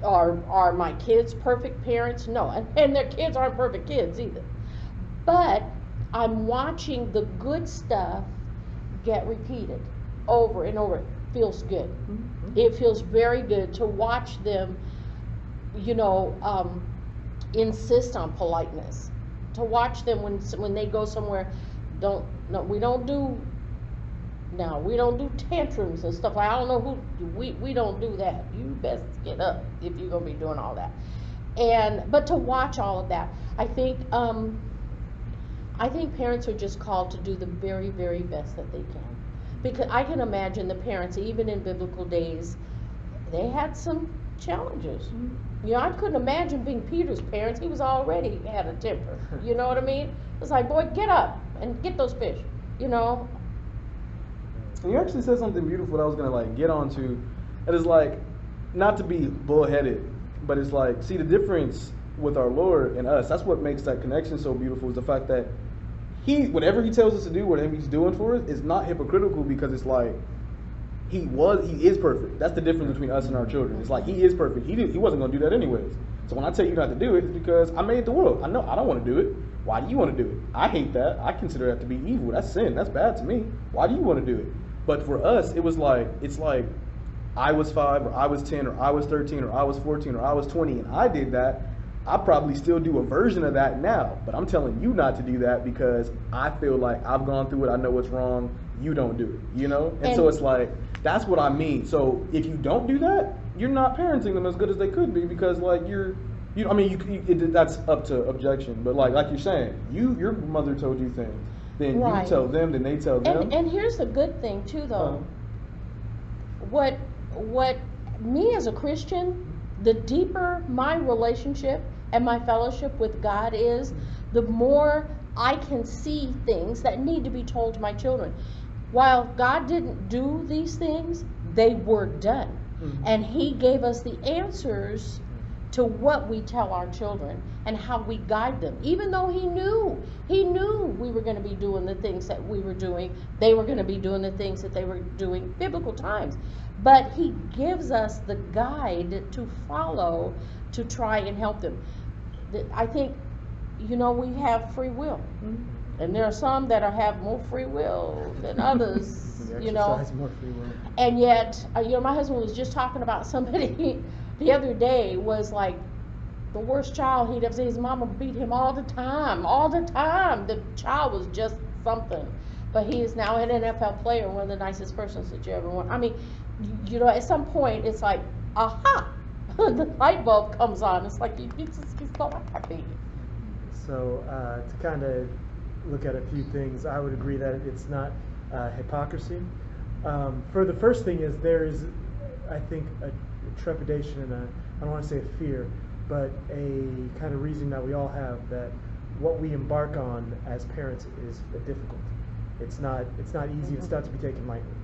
Are my kids perfect parents? No. And their kids aren't perfect kids either. But I'm watching the good stuff get repeated over and over. It feels good. Mhm. It feels very good to watch them, insist on politeness. To watch them when they go somewhere, we don't do tantrums and stuff. I don't know we don't do that. You best get up if you're gonna be doing all that. But to watch all of that, I think parents are just called to do the very, very best that they can. Because I can imagine the parents, even in biblical days, they had some challenges. I couldn't imagine being Peter's parents. He was already had a temper. You know what I mean? It's like, boy, get up and get those fish. And you actually said something beautiful that I was gonna get onto. It is not to be bullheaded, but it's see the difference with our Lord and us. That's what makes that connection so beautiful, is the fact that whatever he tells us to do, whatever he's doing for us, is not hypocritical, because it's he is perfect. That's the difference between us and our children. It's he is perfect. He wasn't gonna do that anyways. So when I tell you not to do it, it's because I made the world. I know I don't want to do it. Why do you want to do it? I hate that. I consider that to be evil. That's sin. That's bad to me. Why do you want to do it? But for us, it was it's I was 5, or I was 10, or I was 13, or I was 14, or I was 20, and I did that. I probably still do a version of that now, but I'm telling you not to do that because I feel like I've gone through it. I know what's wrong. You don't do it, And so it's that's what I mean. So if you don't do that, you're not parenting them as good as they could be, because that's up to objection. But like you're saying, your mother told you things, then right. You tell them, then they tell them. And here's the good thing too, though. What me as a Christian, the deeper my relationship and my fellowship with God is, the more I can see things that need to be told to my children. While God didn't do these things, they were done. Mm-hmm. And he gave us the answers to what we tell our children and how we guide them. Even though he knew we were going to be doing the things that we were doing, they were going to be doing the things that they were doing biblical times. But he gives us the guide to follow to try and help them. I think, we have free will. Mm-hmm. And there are some that have more free will than others, More free will. And yet, my husband was just talking about somebody the other day was the worst child he'd ever seen. His mama beat him all the time. The child was just something. But he is now an NFL player, one of the nicest persons that you ever want. I mean, at some point, it's like, aha, the light bulb comes on. It's like, he's so happy. So to kind of look at a few things, I would agree that it's not hypocrisy. For the first thing is, there is, I think, a trepidation and I don't want to say a fear, but a kind of reason that we all have, that what we embark on as parents is difficult. It's not easy. It's not to be taken lightly.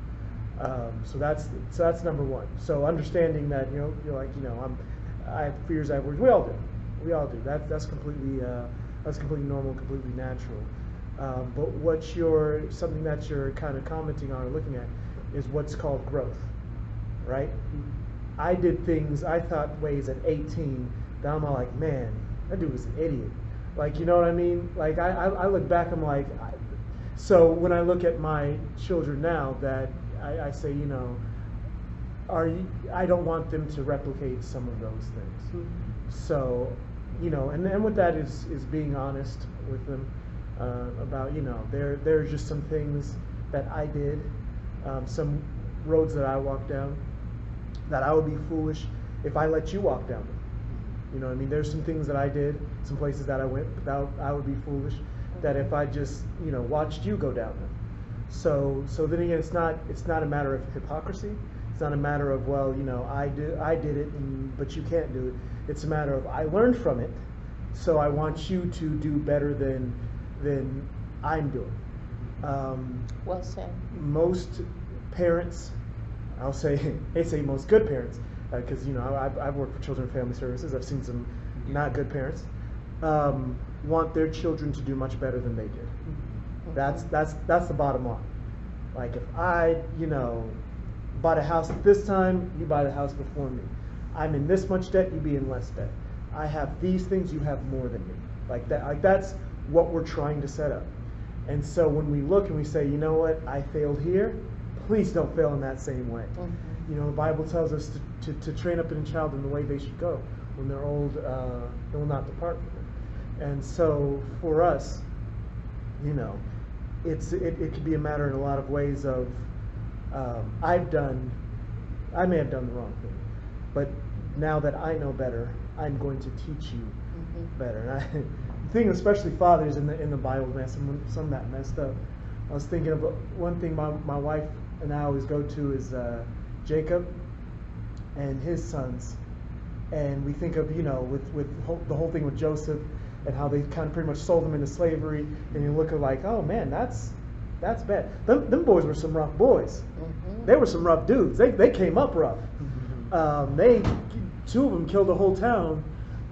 So that's number one. So understanding that you're I have fears, I have worries. We all do. That's completely normal, completely natural. But something that you're kind of commenting on or looking at is what's called growth, right? I did things, I thought ways at 18 that I'm like, man, that dude was an idiot. You know what I mean? I look back, I'm like, so when I look at my children now, that I say, I don't want them to replicate some of those things. Mm-hmm. So, and with that is being honest with them about, there's just some things that I did, some roads that I walked down, that I would be foolish if I let you walk down them. You know, I mean, there's some things that I did, some places that I went that I would be foolish, that if I just, you know, watched you go down them. So then again, it's not a matter of hypocrisy. It's not a matter of, well, you know, I did it, but you can't do it. It's a matter of, I learned from it, so I want you to do better than I'm doing. Well said. Most parents, I'll say, they say most good parents, because you know I've worked for Children and Family Services. I've seen some not good parents, want their children to do much better than they did. That's the bottom line. Like if I, you know, bought a house at this time, you buy the house before me. I'm in this much debt, you be in less debt. I have these things, you have more than me. Like that. Like that's what we're trying to set up. And so when we look and we say, you know what, I failed here, please don't fail in that same way. You know, the Bible tells us to train up a child in the way they should go. When they're old, they will not depart from it. And so for us, you know, it could be a matter in a lot of ways of, I may have done the wrong thing, but now that I know better, I'm going to teach you better. And I think especially fathers in the Bible, man, some that messed up. I was thinking of one thing my wife and I always go to is Jacob and his sons, and we think of, you know, with the whole thing with Joseph and how they kind of pretty much sold him into slavery, and you look at like, oh man, that's bad. Them boys were some rough boys. They were some rough dudes. They came up rough. Two of them killed a whole town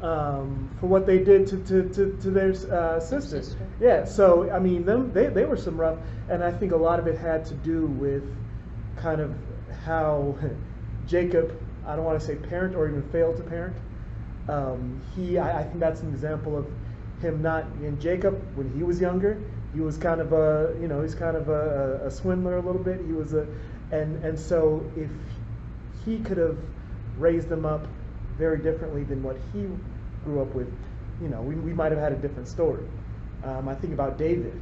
for what they did to their sister. Yeah, so I mean, they were some rough, and I think a lot of it had to do with kind of how Jacob, I don't want to say parent or even failed to parent. I think that's an example of him not. And Jacob, when he was younger, he was kind of a swindler a little bit. He was and so if he could have raised them up very differently than what he grew up with, you know, we might have had a different story. I think about David,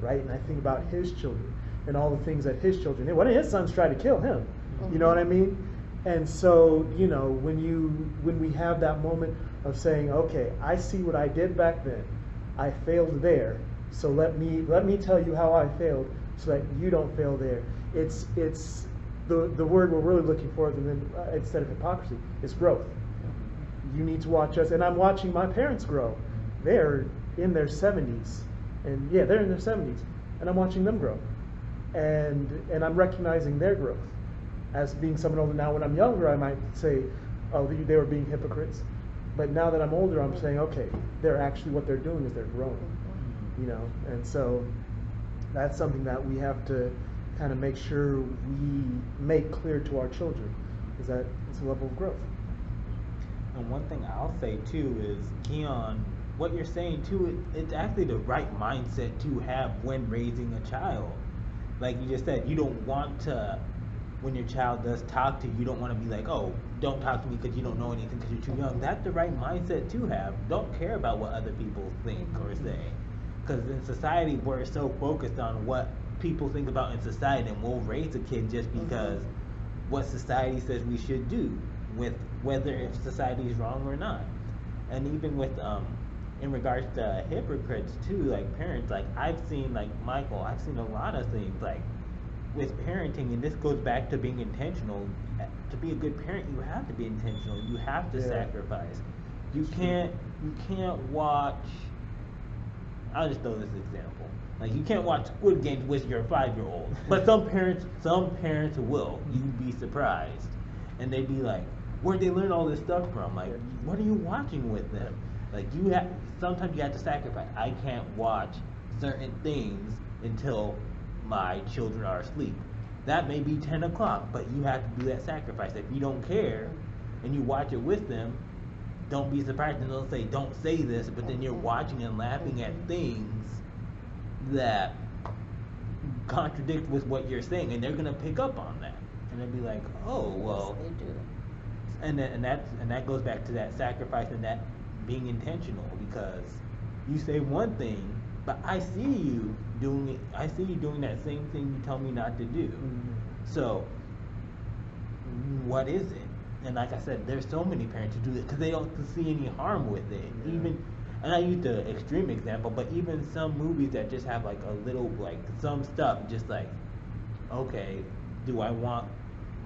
right? And I think about his children and all the things that his children did. One of his sons tried to kill him. You know what I mean? And so, you know, when we have that moment of saying, okay, I see what I did back then. I failed there. So let me tell you how I failed so that you don't fail there. It's the word we're really looking for, then instead of hypocrisy, is growth. You need to watch us, and I'm watching my parents grow. They're in their 70s, and yeah, they're in their 70s, and I'm watching them grow, and I'm recognizing their growth. As being someone older now, when I'm younger, I might say, oh, they were being hypocrites. But now that I'm older, I'm saying, okay, they're actually, what they're doing is they're growing, you know. And so that's something that we have to kind of make sure we make clear to our children, is that it's a level of growth. And one thing I'll say too is, Keon, what you're saying too, it's actually the right mindset to have when raising a child. Like you just said, you don't want to, when your child does talk to you, you don't want to be like, oh, don't talk to me because you don't know anything because you're too young. That's the right mindset to have. Don't care about what other people think or say. Because in society, we're so focused on what people think about in society, and we'll raise a kid just because what society says we should do, with whether if society is wrong or not. And even with in regards to hypocrites too, like parents, like I've seen, like Michael, I've seen a lot of things like with parenting, and this goes back to being intentional. To be a good parent, you have to be intentional. You have to sacrifice. You can't watch. I'll just throw this example. Like you can't watch Squid Games with your 5-year-old, but some parents will. You'd be surprised, and they'd be like, "Where'd they learn all this stuff from? Like, what are you watching with them?" Like sometimes you have to sacrifice. I can't watch certain things until my children are asleep. That may be 10 o'clock, but you have to do that sacrifice. If you don't care and you watch it with them, don't be surprised and they'll say, don't say this, but then you're watching and laughing at things that contradict with what you're saying, and they're gonna pick up on that. And they'll be like, oh, well. Yes, they do. And that goes back to that sacrifice and that being intentional, because you say one thing, but I see you doing it. I see you doing that same thing you tell me not to do. So, what is it? and like I said, there's so many parents who do this because they don't see any harm with it. Yeah. Even, and I use the extreme example, but even some movies that just have like a little, like some stuff, just like, okay, do I want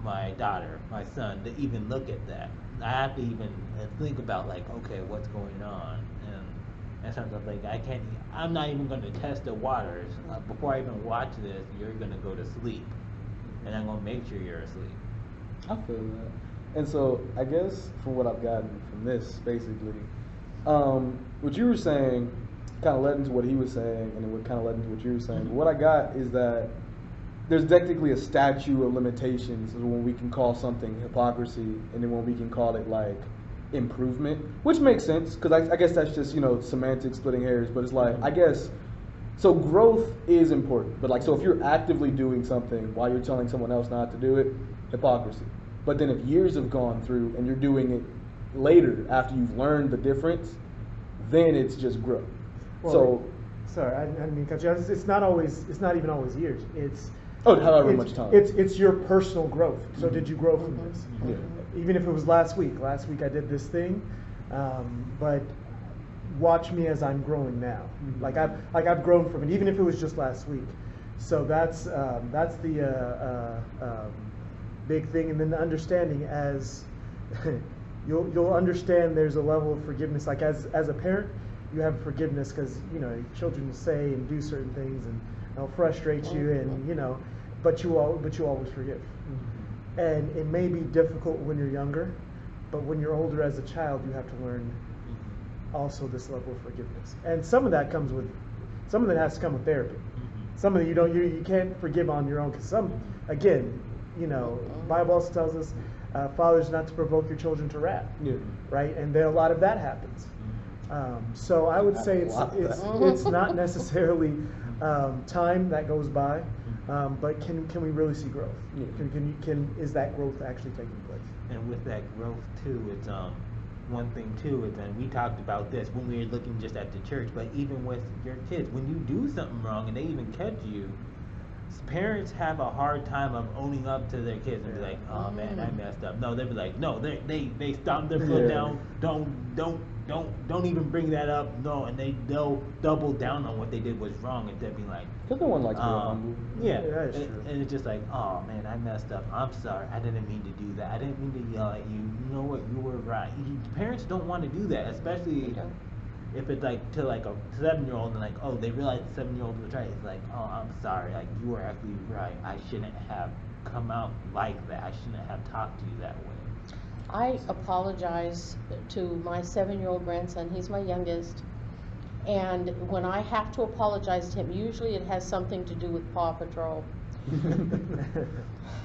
my daughter, my son, to even look at that? I have to even think about like, okay, what's going on, and sometimes like I'm not even going to test the waters before I even watch this. You're going to go to sleep, and I'm going to make sure you're asleep. I feel that. And so I guess from what I've gotten from this, basically, what you were saying kind of led into what he was saying, and then what kind of led into what you were saying. But what I got is that there's technically a statute of limitations when we can call something hypocrisy, and then when we can call it like improvement, which makes sense because I guess that's just semantics, splitting hairs. But it's like I guess so growth is important, but like so if you're actively doing something while you're telling someone else not to do it, hypocrisy. But then if years have gone through and you're doing it later after you've learned the difference, then it's just growth. Well, so sorry, I didn't mean to cut you off. It's not even always years. It's however much time. It's your personal growth. So did you grow from this? Yeah. Even if it was last week. Last week I did this thing, but watch me as I'm growing now. Like I've grown from it, even if it was just last week. So that's the big thing, and then the understanding as you'll understand there's a level of forgiveness. Like as a parent, you have forgiveness because children say and do certain things and they'll frustrate you, and but you always forgive. And it may be difficult when you're younger, but when you're older as a child, you have to learn also this level of forgiveness. And some of that has to come with therapy. Some of it you can't forgive on your own because again, Bible also tells us fathers not to provoke your children to wrath. Yeah. Right? And a lot of that happens. So I would say it's not necessarily time that goes by, but can we really see growth? Yeah. Is that growth actually taking place? And with that growth too, it's one thing too is, and we talked about this when we were looking just at the church, but even with your kids, when you do something wrong and they even catch you, parents have a hard time of owning up to their kids and be like, oh man, I messed up. No, they'll be like, no, they stomp their foot down, don't even bring that up. No, and they'll double down on what they did was wrong, and they'll be like, because no one likes being humble. yeah, that's true. and it's just like, oh man, I messed up. I'm sorry. I didn't mean to do that. I didn't mean to yell at you. You know what? You were right. Parents don't want to do that, especially if it's like to like a 7-year-old and like, oh, they realize the 7-year-old was right. It's like, oh, I'm sorry. Like you were actually right. I shouldn't have come out like that. I shouldn't have talked to you that way. I apologize to my 7-year-old grandson. He's my youngest. And when I have to apologize to him, usually it has something to do with Paw Patrol.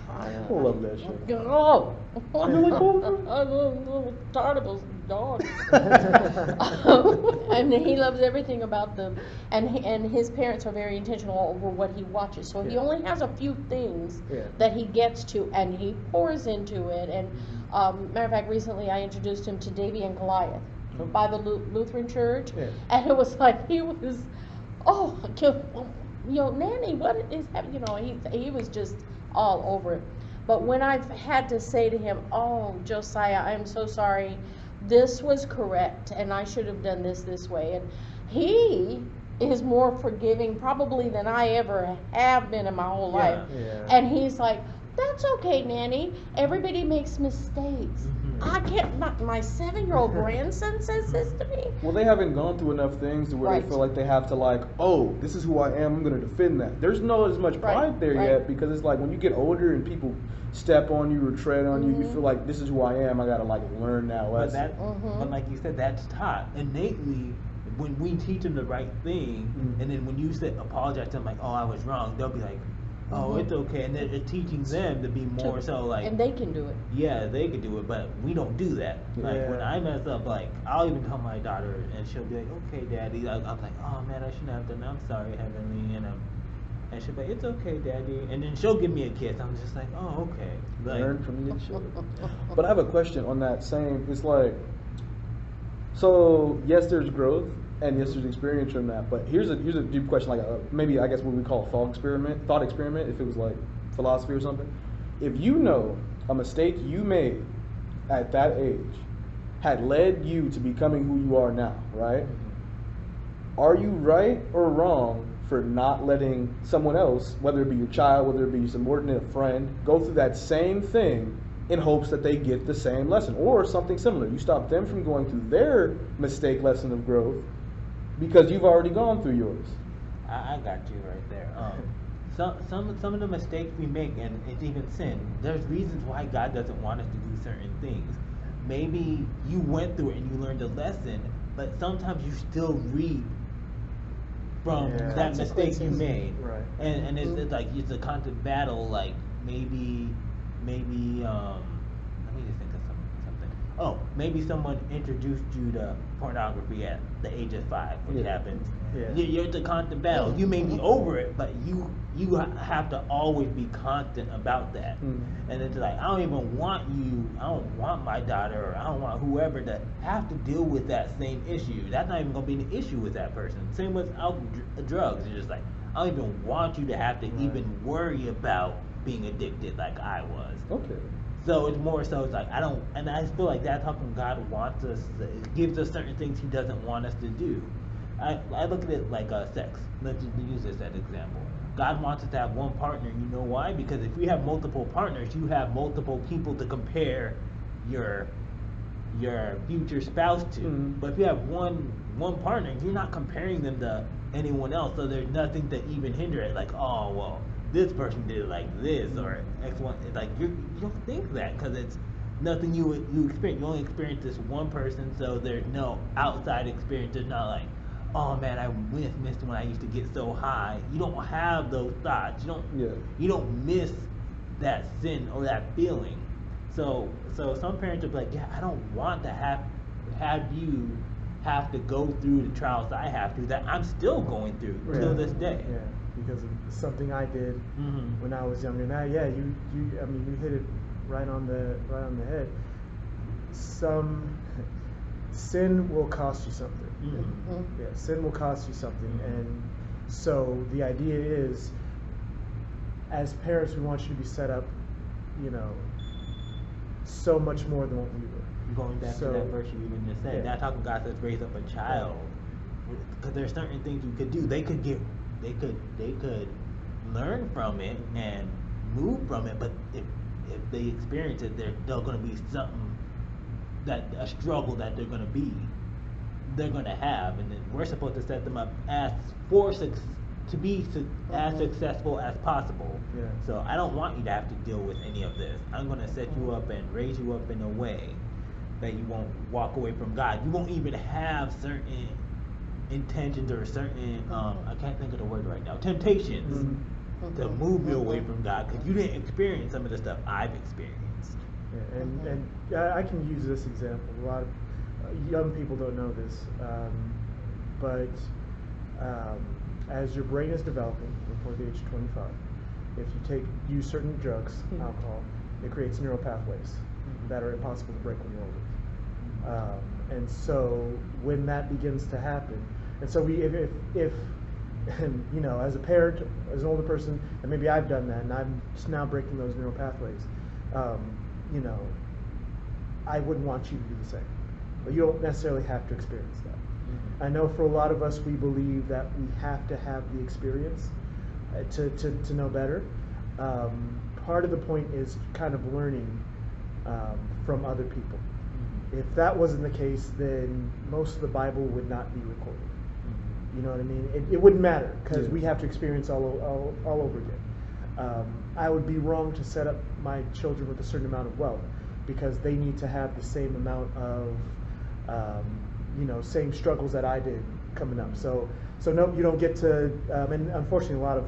I love that show. Oh, I love Tartible's dog. And he loves everything about them. And his parents are very intentional over what he watches. So he only has a few things that he gets to, and he pours into it. And matter of fact, recently I introduced him to Davy and Goliath by the Lutheran Church, and it was like he was, Nanny, what is happening? He was just all over it. But when I've had to say to him, oh, Josiah, I'm so sorry, this was correct, and I should have done this way, and he is more forgiving probably than I ever have been in my whole life. And he's like, that's okay, Nanny. Everybody makes mistakes. I can't. My 7-year-old grandson says this to me. Well, they haven't gone through enough things to where they feel like they have to like, oh, this is who I am. I'm going to defend that. There's not as much pride there yet, because it's like when you get older and people step on you or tread on you, you feel like this is who I am. I got to like learn that lesson. But like you said, that's taught innately. When we teach them the right thing, and then when you apologize to them like, oh, I was wrong, they'll be like, oh, it's okay, and then it's teaching them to be more so like, and they can do it. Yeah, they can do it, but we don't do that. Like when I mess up, like I'll even tell my daughter, and she'll be like, okay, Daddy. I'm like, oh man, I shouldn't have done that. I'm sorry, Heavenly, and she'll be like, it's okay, Daddy, and then she'll give me a kiss. I'm just like, oh, okay. Like, learn from your children. But I have a question on that same. It's like, so yes, there's growth. And yes, there's experience from that. But here's a deep question, like maybe I guess what we call a thought experiment, if it was like philosophy or something. If you know a mistake you made at that age had led you to becoming who you are now, right? Are you right or wrong for not letting someone else, whether it be your child, whether it be your subordinate, friend, go through that same thing in hopes that they get the same lesson or something similar? You stop them from going through their mistake lesson of growth because you've already gone through yours. I got you right there. Some of the mistakes we make, and it's even sin, there's reasons why God doesn't want us to do certain things. Maybe you went through it and you learned a lesson, but sometimes you still reap from that mistake you made. Right. And it's like it's a constant battle. Like maybe let me just think of something. Oh, maybe someone introduced you to pornography at the age of 5, which happens. Yeah. You're at the constant battle. You may be over it, but you have to always be constant about that. And it's like, I don't want my daughter, or I don't want whoever to have to deal with that same issue. That's not even going to be an issue with that person. Same with drugs. It's just like, I don't even want you to have to even worry about being addicted like I was. Okay. So it's more so, it's like, I feel like that's how come God wants us, gives us certain things He doesn't want us to do. I look at it like sex. Let's just use this as an example. God wants us to have one partner. You know why? Because if you have multiple partners, you have multiple people to compare your future spouse to. But if you have one partner, you're not comparing them to anyone else. So there's nothing to even hinder it. Like, oh well, this person did it like this, or X1. It's like you don't think that because it's nothing you experience. You only experience this one person, so there's no outside experience. There's not like, oh man, I missed when I used to get so high. You don't have those thoughts. You don't miss that sin or that feeling. So some parents are like, yeah, I don't want to have you have to go through the trials I have to, that I'm still going through till this day. Yeah, because of something I did when I was younger. Now, yeah, you hit it right on the head. Sin will cost you something. Yeah, sin will cost you something, and so the idea is, as parents, we want you to be set up, so much more than what we were. Going back to that verse you even just said, that's how God says raise up a child, because there's certain things you could do. They could learn from it and move from it, but if they experience it, there's still going to be something, a struggle that they're going to have, and then we're supposed to set them up to be as successful as possible. So I don't want you to have to deal with any of this. I'm going to set you up and raise you up in a way that you won't walk away from God. You won't even have certain intentions or certain I can't think of the word right now, temptations to move you away from God, because you didn't experience some of the stuff I've experienced. And I can use this example. A lot of young people don't know this, but as your brain is developing before the age of 25, if you use certain drugs, alcohol, it creates neural pathways that are impossible to break when you're older. And so when that begins to happen, and so if as a parent, as an older person, and maybe I've done that, and I'm just now breaking those neural pathways, I wouldn't want you to do the same. But you don't necessarily have to experience that. I know for a lot of us, we believe that we have to have the experience to know better. Part of the point is kind of learning from other people. If that wasn't the case, then most of the Bible would not be recorded. You know what I mean? It wouldn't matter, because we have to experience all over again. I would be wrong to set up my children with a certain amount of wealth, because they need to have the same amount of same struggles that I did coming up. So no, you don't get to. And unfortunately, a lot of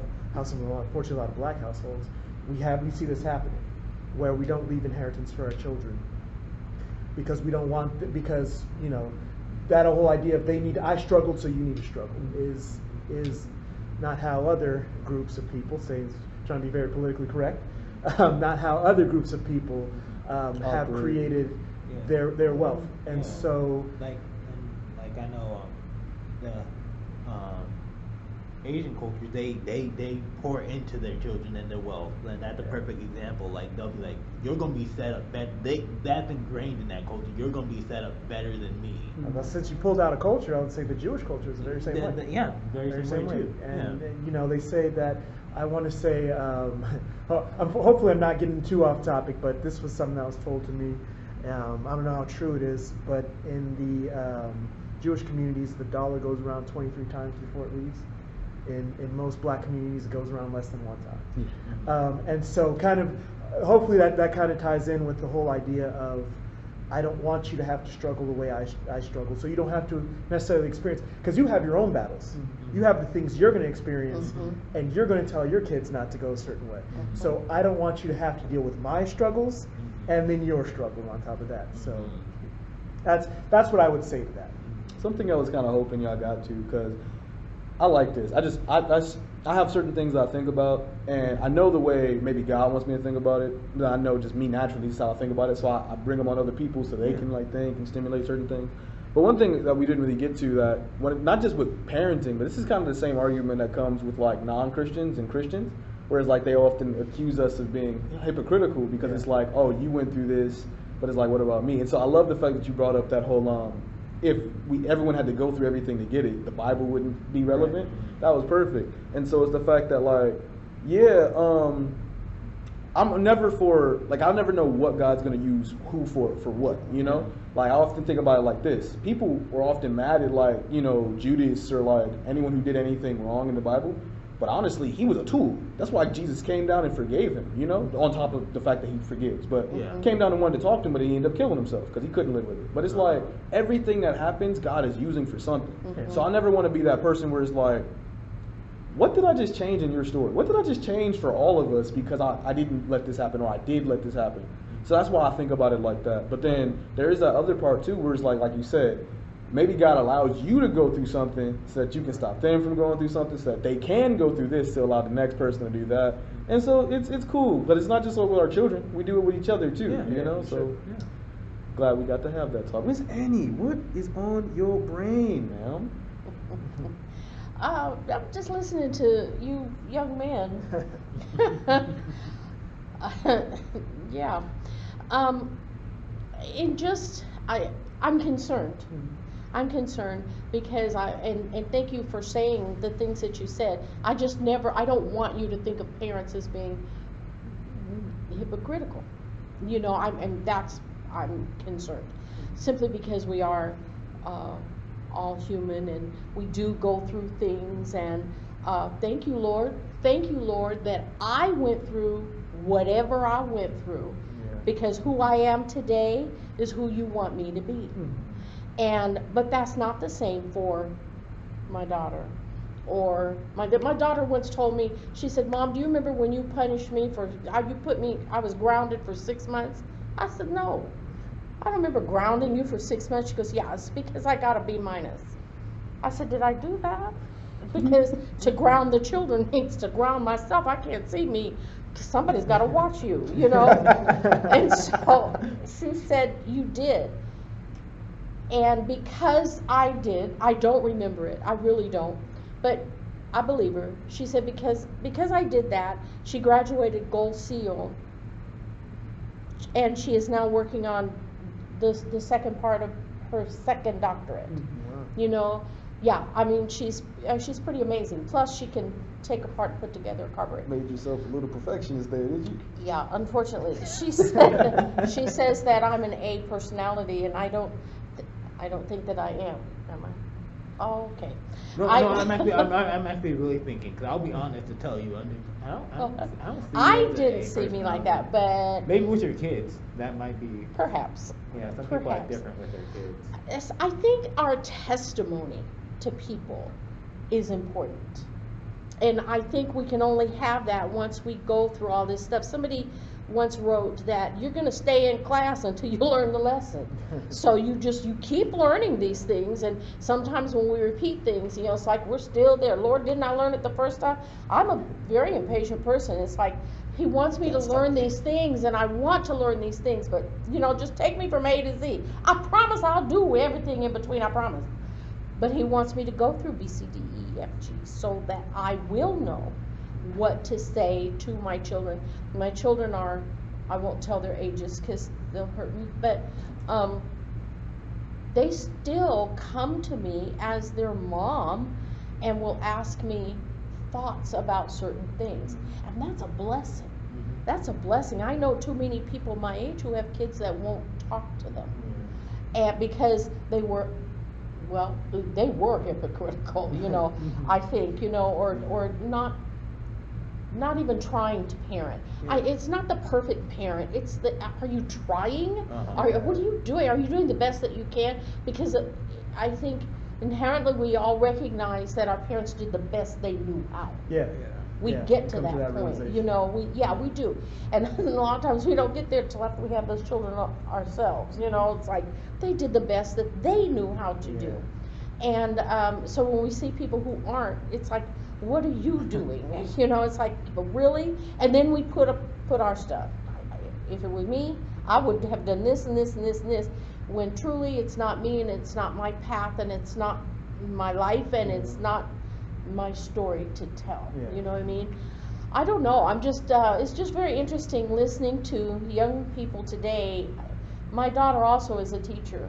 black households, we see this happening, where we don't leave inheritance for our children because we don't want, that whole idea of I struggled, so you need to struggle is not how other groups of people, trying to be very politically correct, not how other groups of people have created their wealth. And so like I know Asian cultures, they pour into their children and their wealth, and that's a perfect example. Like they'll be like, "You're gonna be set up better." That's ingrained in that culture. You're gonna be set up better than me. Well, since you pulled out a culture, I would say the Jewish culture is the very same way. Yeah, very same way too. And Yeah. you know, they say that. I want to say, hopefully, I'm not getting too off topic, but this was something that was told to me. I don't know how true it is, but in the Jewish communities, the dollar goes around 23 times before it leaves. In most black communities, it goes around less than one time. And so kind of, hopefully that kind of ties in with the whole idea of, I don't want you to have to struggle the way I struggle. So you don't have to necessarily experience, because you have your own battles. You have the things you're going to experience, and you're going to tell your kids not to go a certain way. So I don't want you to have to deal with my struggles, and then your struggle on top of that. So that's what I would say to that. Something I was kind of hoping y'all got to, because I like this. I have certain things that I think about, and I know the way maybe God wants me to think about it. I know just me naturally, this is how I think about it. So I bring them on other people so they can like think and stimulate certain things. But one thing that we didn't really get to, that not just with parenting, but this is kind of the same argument that comes with like non-Christians and Christians, whereas like they often accuse us of being hypocritical because it's like, oh, you went through this, but it's like, what about me? And so I love the fact that you brought up that whole if everyone had to go through everything to get it, the Bible wouldn't be relevant. That was perfect. And so it's the fact that like, I'm never for, like, I'll never know what God's going to use who for what, you know? Like, I often think about it like this. People were often mad at, like, you know, Judas or, like, anyone who did anything wrong in the Bible. But honestly, he was a tool. That's why Jesus came down and forgave him, you know? On top of the fact that he forgives. But came down and wanted to talk to him, but he ended up killing himself because he couldn't live with it. But it's like, everything that happens, God is using for something. So I never want to be that person where it's like, what did I just change in your story? What did I just change for all of us because I didn't let this happen, or I did let this happen? So that's why I think about it like that. But then there is that other part too, where it's like you said, maybe God allows you to go through something so that you can stop them from going through something, so that they can go through this to allow the next person to do that. And so it's cool, but it's not just with our children. We do it with each other too, you know? So glad we got to have that talk. Miss Annie, what is on your brain, ma'am? I'm just listening to you young men. Yeah. I'm concerned. I'm concerned because and thank you for saying the things that you said. I don't want you to think of parents as being hypocritical. You know, I'm concerned. Simply because we are all human and we do go through things, and thank you Lord that I went through whatever I went through, because who I am today is who you want me to be. But that's not the same for my daughter. Or my daughter once told me, she said, Mom, do you remember when you punished me I was grounded for 6 months? I said, no, I don't remember grounding you for 6 months. She goes, yeah, it's because I got a B-. I said, did I do that? Because to ground the children means to ground myself. I can't see me. Somebody's got to watch you, you know? And so she said, you did. And because I did, I don't remember it. I really don't. But I believe her. She said because I did that, she graduated Gold Seal. And she is now working on the second part of her second doctorate. You know? Yeah, I mean, she's pretty amazing. Plus, she can take apart and put together a carburetor. Made yourself a little perfectionist there, did you? Yeah, unfortunately. She says that I'm an A personality, and I don't think that I am I? Oh, okay. No, I'm actually really thinking, because I'll be honest to tell you, I don't see I you as didn't a see me like personality. that, but Maybe with your kids, that might be. perhaps. Yeah, some people are different with their kids. Yes, I think our testimony to people is important. And I think we can only have that once we go through all this stuff. Somebody once wrote that you're going to stay in class until you learn the lesson. So you keep learning these things, and sometimes when we repeat things, you know, it's like we're still there. Lord, didn't I learn it the first time? I'm a very impatient person. It's like He wants me to learn these things, and I want to learn these things, but, you know, just take me from A to Z. I promise I'll do everything in between, I promise. but he wants me to go through B, C, D, E, F, G, so that I will know what to say to my children. My children are, I won't tell their ages because they'll hurt me, but they still come to me as their mom and will ask me thoughts about certain things, and that's a blessing. That's a blessing. I know too many people my age who have kids that won't talk to them, and because they were hypocritical, you know, I think, you know, or not even trying to parent. It's not the perfect parent. It's the, are you trying? What are you doing? Are you doing the best that you can? Because I think inherently we all recognize that our parents did the best they knew how. We get to that point, you know, we do. And a lot of times we don't get there till after we have those children ourselves, you know. It's like they did the best that they knew how to do. And so when we see people who aren't, it's like, what are you doing? You know, it's like, but really? And then we put our stuff. If it was me, I would have done this and this and this and this, when truly it's not me, and it's not my path, and it's not my life, and it's not my story to tell. You know what I mean? I don't know. I'm just it's just very interesting listening to young people today. My daughter also is a teacher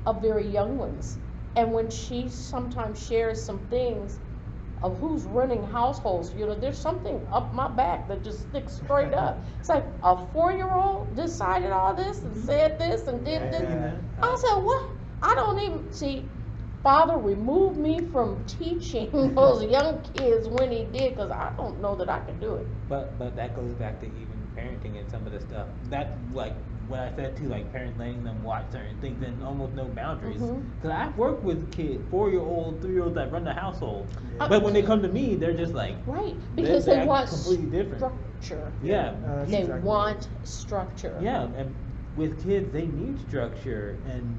of very young ones, and when she sometimes shares some things of who's running households, you know, there's something up my back that just sticks straight up. It's like, a 4-year-old decided all this and said this and did this. I said, what? I don't even see. Father removed me from teaching those young kids when he did, because I don't know that I can do it. But that goes back to even parenting and some of the stuff. That's like what I said too, like parents letting them watch certain things and almost no boundaries. Because I've worked with kids, 4-year-old, 3-year-olds that run the household. But when they come to me, they're just like, because they want completely different structure. They want structure. And with kids, they need structure, and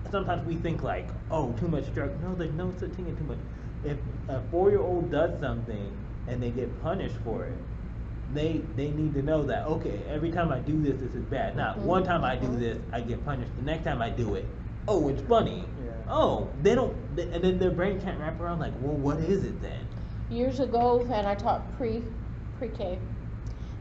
sometimes we think like, oh, too much structure. No, there's no such thing as too much. If a 4-year-old does something and they get punished for it, they need to know that, okay, every time I do this, this is bad. Not one time I do this, I get punished. The next time I do it, oh, it's funny. Oh, they don't, and then their brain can't wrap around like, well, what is it then? Years ago, and I taught pre-K,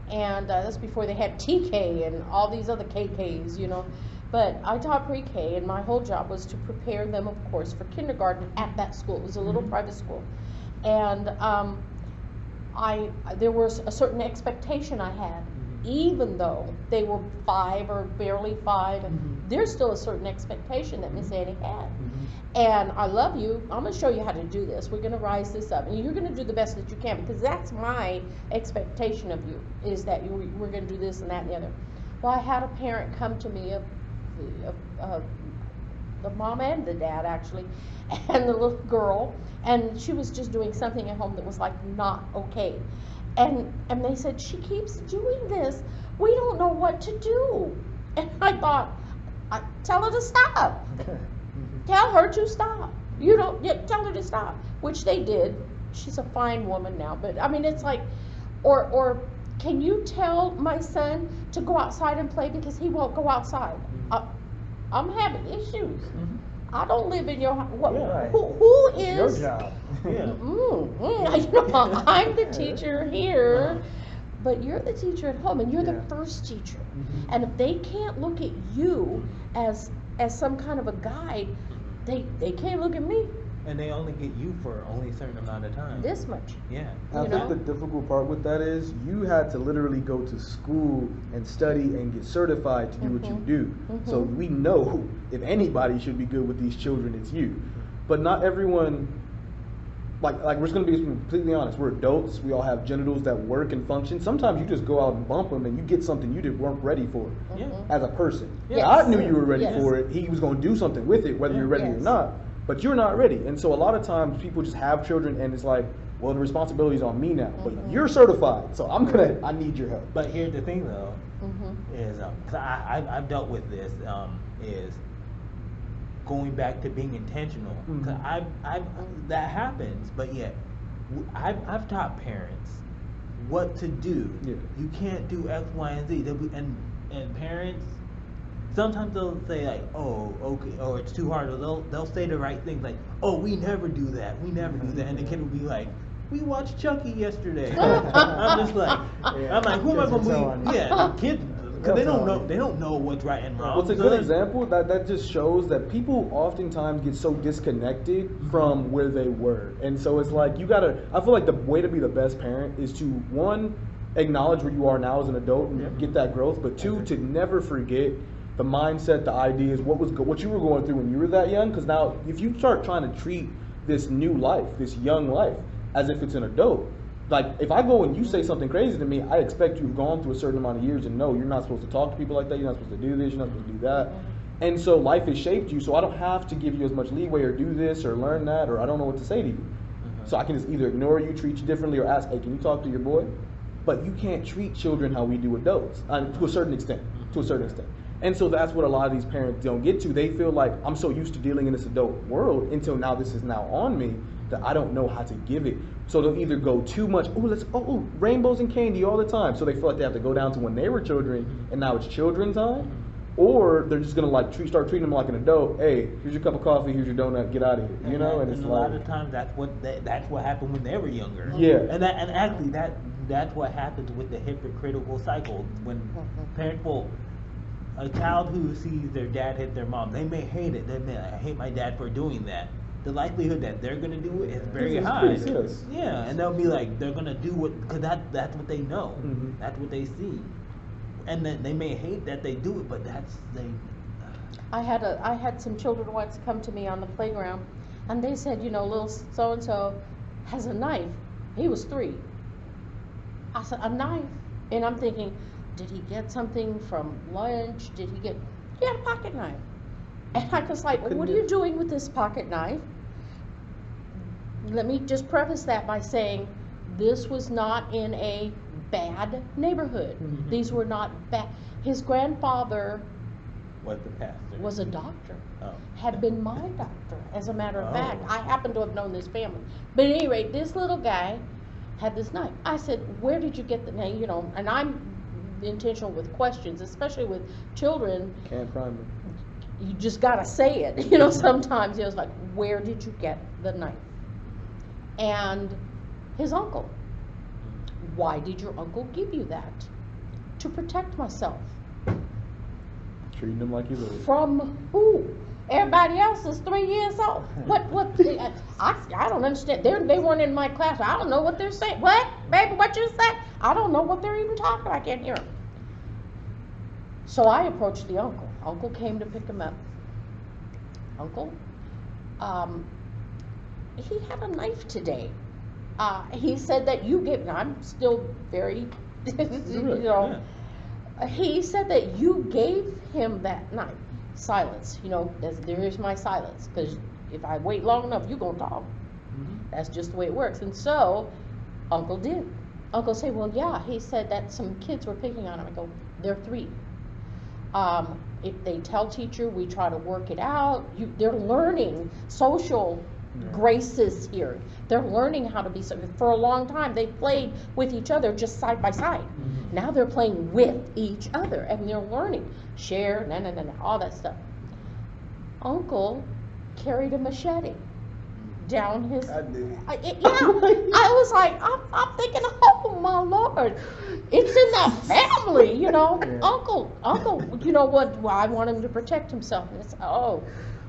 and that's before they had TK and all these other KKs, you know. But I taught pre-K, and my whole job was to prepare them, of course, for kindergarten at that school. It was a little private school. And there was a certain expectation I had, even though they were 5 or barely 5, there's still a certain expectation that Miss Annie had. And I love you. I'm going to show you how to do this. We're going to rise this up, and you're going to do the best that you can, because that's my expectation of you, is that we're going to do this and that and the other. Well, I had a parent come to me, the mom and the dad actually, and the little girl, and she was just doing something at home that was like not okay, and they said, she keeps doing this, we don't know what to do. And I thought, tell her to stop. Tell her to stop. You don't tell her to stop, which they did. She's a fine woman now, but I mean, it's like, or can you tell my son to go outside and play, because he won't go outside? I'm having issues. I don't live in your house. Who is? Your job. You know, I'm the teacher here, but you're the teacher at home, and you're the first teacher. And if they can't look at you as some kind of a guide, they can't look at me. And they only get you for only a certain amount of time. This much. I think the difficult part with that is you had to literally go to school and study and get certified to do what you do. So we know if anybody should be good with these children, it's you. But not everyone, like we're just going to be completely honest, we're adults, we all have genitals that work and function. Sometimes you just go out and bump them and you get something you weren't ready for as a person. I knew you were ready for it. He was going to do something with it, whether you're ready or not. But you're not ready. And so a lot of times people just have children and it's like, well, the responsibility's on me now. But you're certified, so I need your help. But here's the thing though, is, cause I've dealt with this, is going back to being intentional. Cause that happens, but yet, I've taught parents what to do. You can't do X, Y, and Z. And parents, sometimes they'll say like, oh, okay, or it's too hard, or they'll say the right things like, oh, we never do that, and the kid will be like, we watched Chucky yesterday. I'm just like, Yeah, I'm like, who am I kids will gonna tell on believe? you. Yeah, the kids, because They'll tell on you. they don't know what's right and wrong. What's a So good they- example? That just shows that people oftentimes get so disconnected from where they were. And so it's like I feel like the way to be the best parent is to, one, acknowledge where you are now as an adult and get that growth, but two, to never forget the mindset, the ideas, what you were going through when you were that young. Because now, if you start trying to treat this new life, this young life, as if it's an adult, like if I go and you say something crazy to me, I expect you've gone through a certain amount of years and know you're not supposed to talk to people like that, you're not supposed to do this, you're not supposed to do that. And so life has shaped you, so I don't have to give you as much leeway or do this or learn that, or I don't know what to say to you. So I can just either ignore you, treat you differently, or ask, hey, can you talk to your boy? But you can't treat children how we do adults, to a certain extent. And so that's what a lot of these parents don't get to. They feel like, I'm so used to dealing in this adult world until now this is now on me that I don't know how to give it. So they'll either go too much, rainbows and candy all the time. So they feel like they have to go down to when they were children and now it's children time. Or they're just gonna like start treating them like an adult. Hey, here's your cup of coffee, here's your donut, get out of here. You know, and it's a like, lot of times that's what happened when they were younger. Yeah. And actually that's what happens with the hypocritical cycle when parents will. A child who sees their dad hit their mom, they may hate it. They may, I hate my dad for doing that. The likelihood that they're gonna do it is very It's high. pretty serious. Yeah, and they'll be like, they're gonna do what, because that's what they know. Mhm. That's what they see. And then they may hate that they do it, but I had some children once come to me on the playground, and they said, little so and so has a knife. He was 3. I said, a knife, and I'm thinking, did he get something from lunch? He had a pocket knife. And I was like, well, what are you doing with this pocket knife? Let me just preface that by saying this was not in a bad neighborhood. Mhm. These were not bad. His grandfather what the pastor was a doctor, Oh. had been my doctor, as a matter of Oh. fact. I happen to have known this family. But at any rate, this little guy had this knife. I said, where did you get the knife? And I'm intentional with questions, especially with children. can't prime them. You just gotta say it, sometimes. It was like, where did you get the knife? And his uncle. Why did your uncle give you that? To protect myself. Treating them like he's old. From who? Everybody else is 3 years old. What, I don't understand. They weren't in my class. I don't know what they're saying. What? Baby, what you said? I don't know what they're even talking. I can't hear them. So I approached the uncle. Uncle came to pick him up. Uncle, he had a knife today. He said that you gave, now I'm still very, Yeah. he said that you gave him that knife. Silence, there is my silence, because if I wait long enough, you're going to talk. Mhm. That's just the way it works. And so, Uncle did. Uncle said, well, yeah, he said that some kids were picking on him. I go, they're 3. If they tell teacher, we try to work it out. They're learning social graces here. They're learning how to be, for a long time, they played with each other just side by side. Mm-hmm. Now they're playing with each other, and they're learning. Share, all that stuff. Uncle carried a machete down his. I did. I was like, I'm thinking, oh my Lord, it's in the family, Yeah. Uncle, you know what? Well, I want him to protect himself. And it's, oh,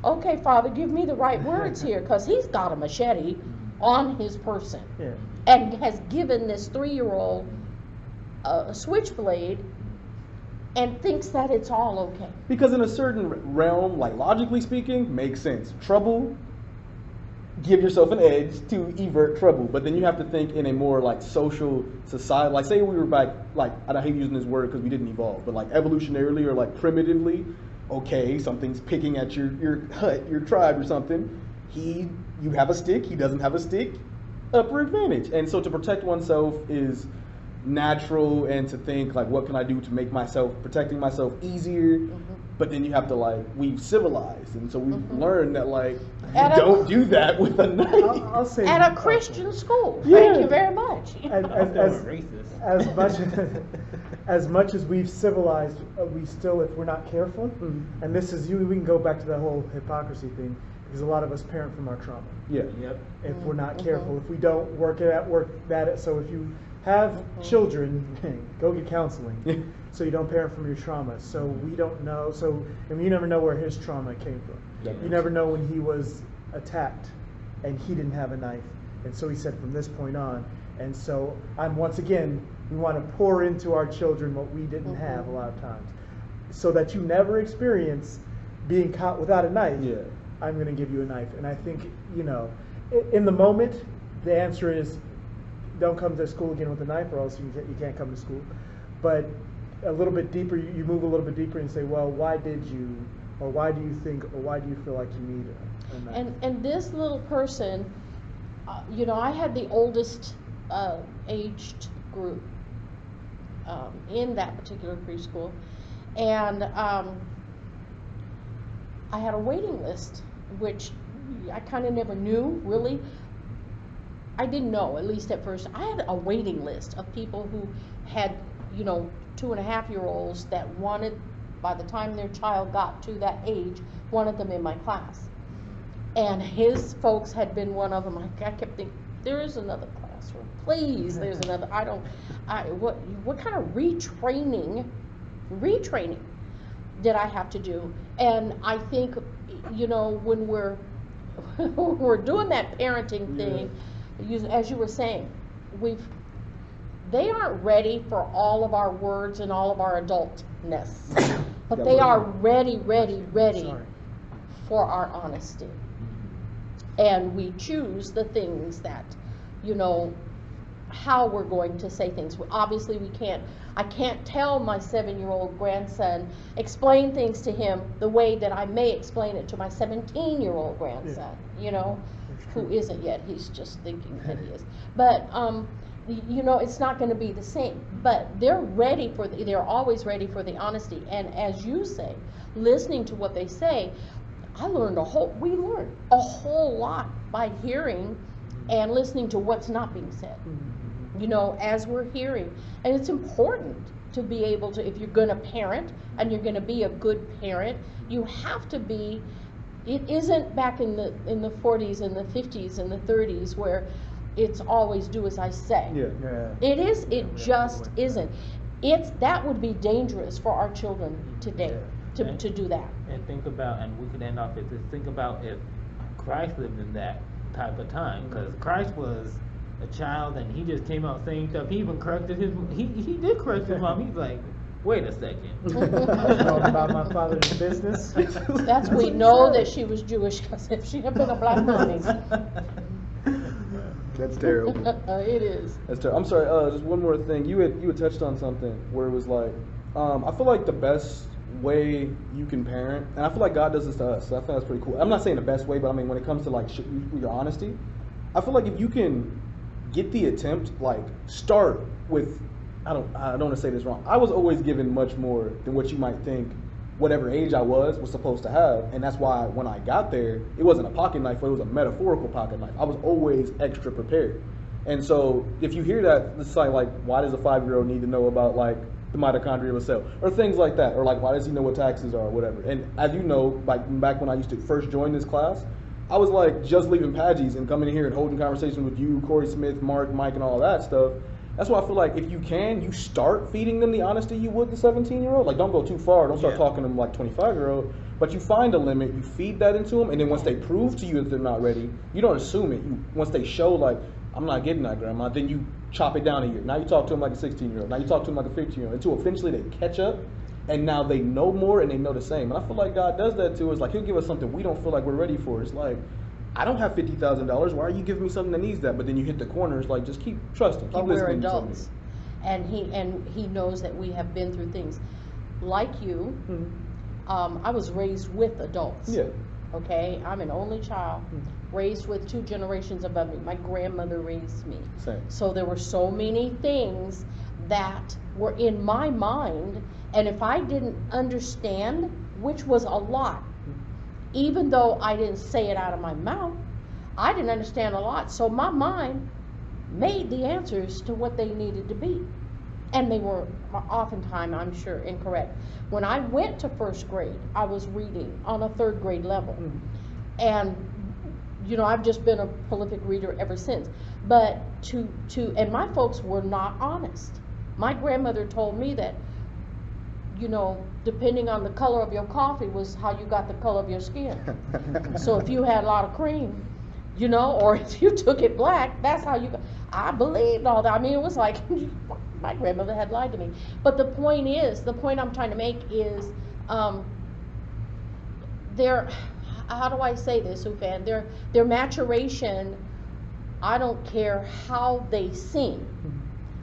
okay, Father, give me the right words here, because he's got a machete on his person, Yeah. and has given this 3-year-old a switchblade, and thinks that it's all okay. Because in a certain realm, like logically speaking, makes sense. Trouble, give yourself an edge to evert trouble. But then you have to think in a more like social society. Like say we were back, like I hate using this word because we didn't evolve, but like evolutionarily or like primitively, okay, something's picking at your hut, your tribe or something. You have a stick, he doesn't have a stick, upper advantage. And so to protect oneself is natural, and to think like, what can I do to make protecting myself easier? But then you have to we've civilized, and so we've learned that you don't do that with a knife. I'll say At a Christian school. Yeah. Thank you very much. apology. I'm feeling racist. As much as we've civilized, we still, if we're not careful, and this is we can go back to the whole hypocrisy thing, because a lot of us parent from our trauma. Yeah. Yep. If we're not careful, if we don't work that. So if you have children, go get counseling, so you don't parent from your trauma. So we don't know. So and you never know where his trauma came from. You never know when he was attacked, and he didn't have a knife, and so he said from this point on. And so once again, we want to pour into our children what we didn't have a lot of times, so that you never experience being caught without a knife. Yeah. I'm going to give you a knife. And I think, in the moment, the answer is don't come to school again with a knife, or else you can't come to school. But a little bit deeper, you move a little bit deeper and say, well, why did you, or why do you think, or why do you feel like you need a knife? And this little person, I had the oldest aged group in that particular preschool, and I had a waiting list, which I kind of never knew, really. I didn't know, at least at first. I had a waiting list of people who had, 2.5-year-olds that wanted, by the time their child got to that age, wanted them in my class. And his folks had been one of them. I kept thinking, there is another classroom. Please, there's another. What kind of retraining did I have to do? And I think, when we're we're doing that parenting thing, as you were saying, they aren't ready for all of our words and all of our adultness, but they are ready for our honesty. And we choose the things that, how we're going to say things. Obviously I can't tell my 7-year-old grandson, explain things to him the way that I may explain it to my 17-year-old grandson, who isn't yet. He's just thinking that he is. But, it's not going to be the same. But they're always ready for the honesty. And as you say, listening to what they say, we learned a whole lot by hearing and listening to what's not being said. As we're hearing. And it's important to be able to, if you're going to parent and you're going to be a good parent, you have to be. It isn't back in the 40s and the 50s and the 30s where it's always do as I say. It is. It just isn't. That would be dangerous for our children today to do that. And think about, and we could end off with this, think about if Christ lived in that type of time, because Christ was a child and he just came out saying stuff. He even corrected he did correct his mom. He's like, wait a second. Talking about my father's business. That's we know that she was Jewish, because if she had been a black mommy. That's terrible. It is. That's terrible. I'm sorry. Just one more thing. You had touched on something where it was like, I feel like the best way you can parent, and I feel like God does this to us. So I think that's pretty cool. I'm not saying the best way, but I mean when it comes to like your honesty, I feel like if you can get the attempt, like start with, I don't want to say this wrong. I was always given much more than what you might think whatever age I was supposed to have, and that's why when I got there, it wasn't a pocket knife, but it was a metaphorical pocket knife. I was always extra prepared. And so if you hear that, it's like why does a 5-year-old need to know about like the mitochondria of a cell or things like that, or like why does he know what taxes are or whatever? And as you know, like back when I used to first join this class, I was like just leaving Padgies and coming in here and holding conversations with you, Corey Smith, Mark, Mike, and all that stuff. That's why I feel like if you can, you start feeding them the honesty you would the 17-year-old. Like don't go too far. Don't start talking to them like 25-year-old. But you find a limit, you feed that into them, and then once they prove to you that they're not ready, you don't assume it. Once they show like, I'm not getting that, Grandma, then you chop it down a year. Now you talk to them like a 16-year-old. Now you talk to them like a 15-year-old. Until eventually they catch up, and now they know more and they know the same. And I feel like God does that to us. Like he'll give us something we don't feel like we're ready for. It's like, I don't have $50,000. Why are you giving me something that needs that? But then you hit the corners. Like just keep trusting. Keep listening. We're adults, and he knows that we have been through things. Like you, I was raised with adults. Yeah. Okay, I'm an only child, raised with 2 generations above me. My grandmother raised me. Same. So there were so many things that were in my mind, and if I didn't understand, which was a lot, even though I didn't say it out of my mouth, I didn't understand a lot. So my mind made the answers to what they needed to be. And they were oftentimes, I'm sure, incorrect. When I went to first grade, I was reading on a third grade level. And, I've just been a prolific reader ever since. But and my folks were not honest. My grandmother told me that, depending on the color of your coffee was how you got the color of your skin. So if you had a lot of cream, or if you took it black, that's how you got. I believed all that. I mean, it was like, my grandmother had lied to me. But the point I'm trying to make is, how do I say this, Ufan? Their maturation, I don't care how they sing.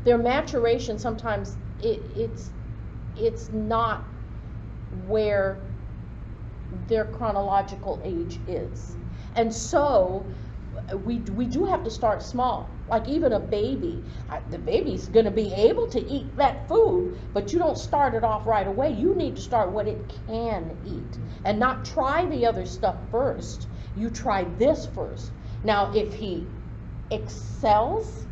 Their maturation sometimes it's not where their chronological age is. And so we do have to start small. Like even a baby, the baby's going to be able to eat that food, but you don't start it off right away. You need to start what it can eat and not try the other stuff first. You try this first. Now, if he excels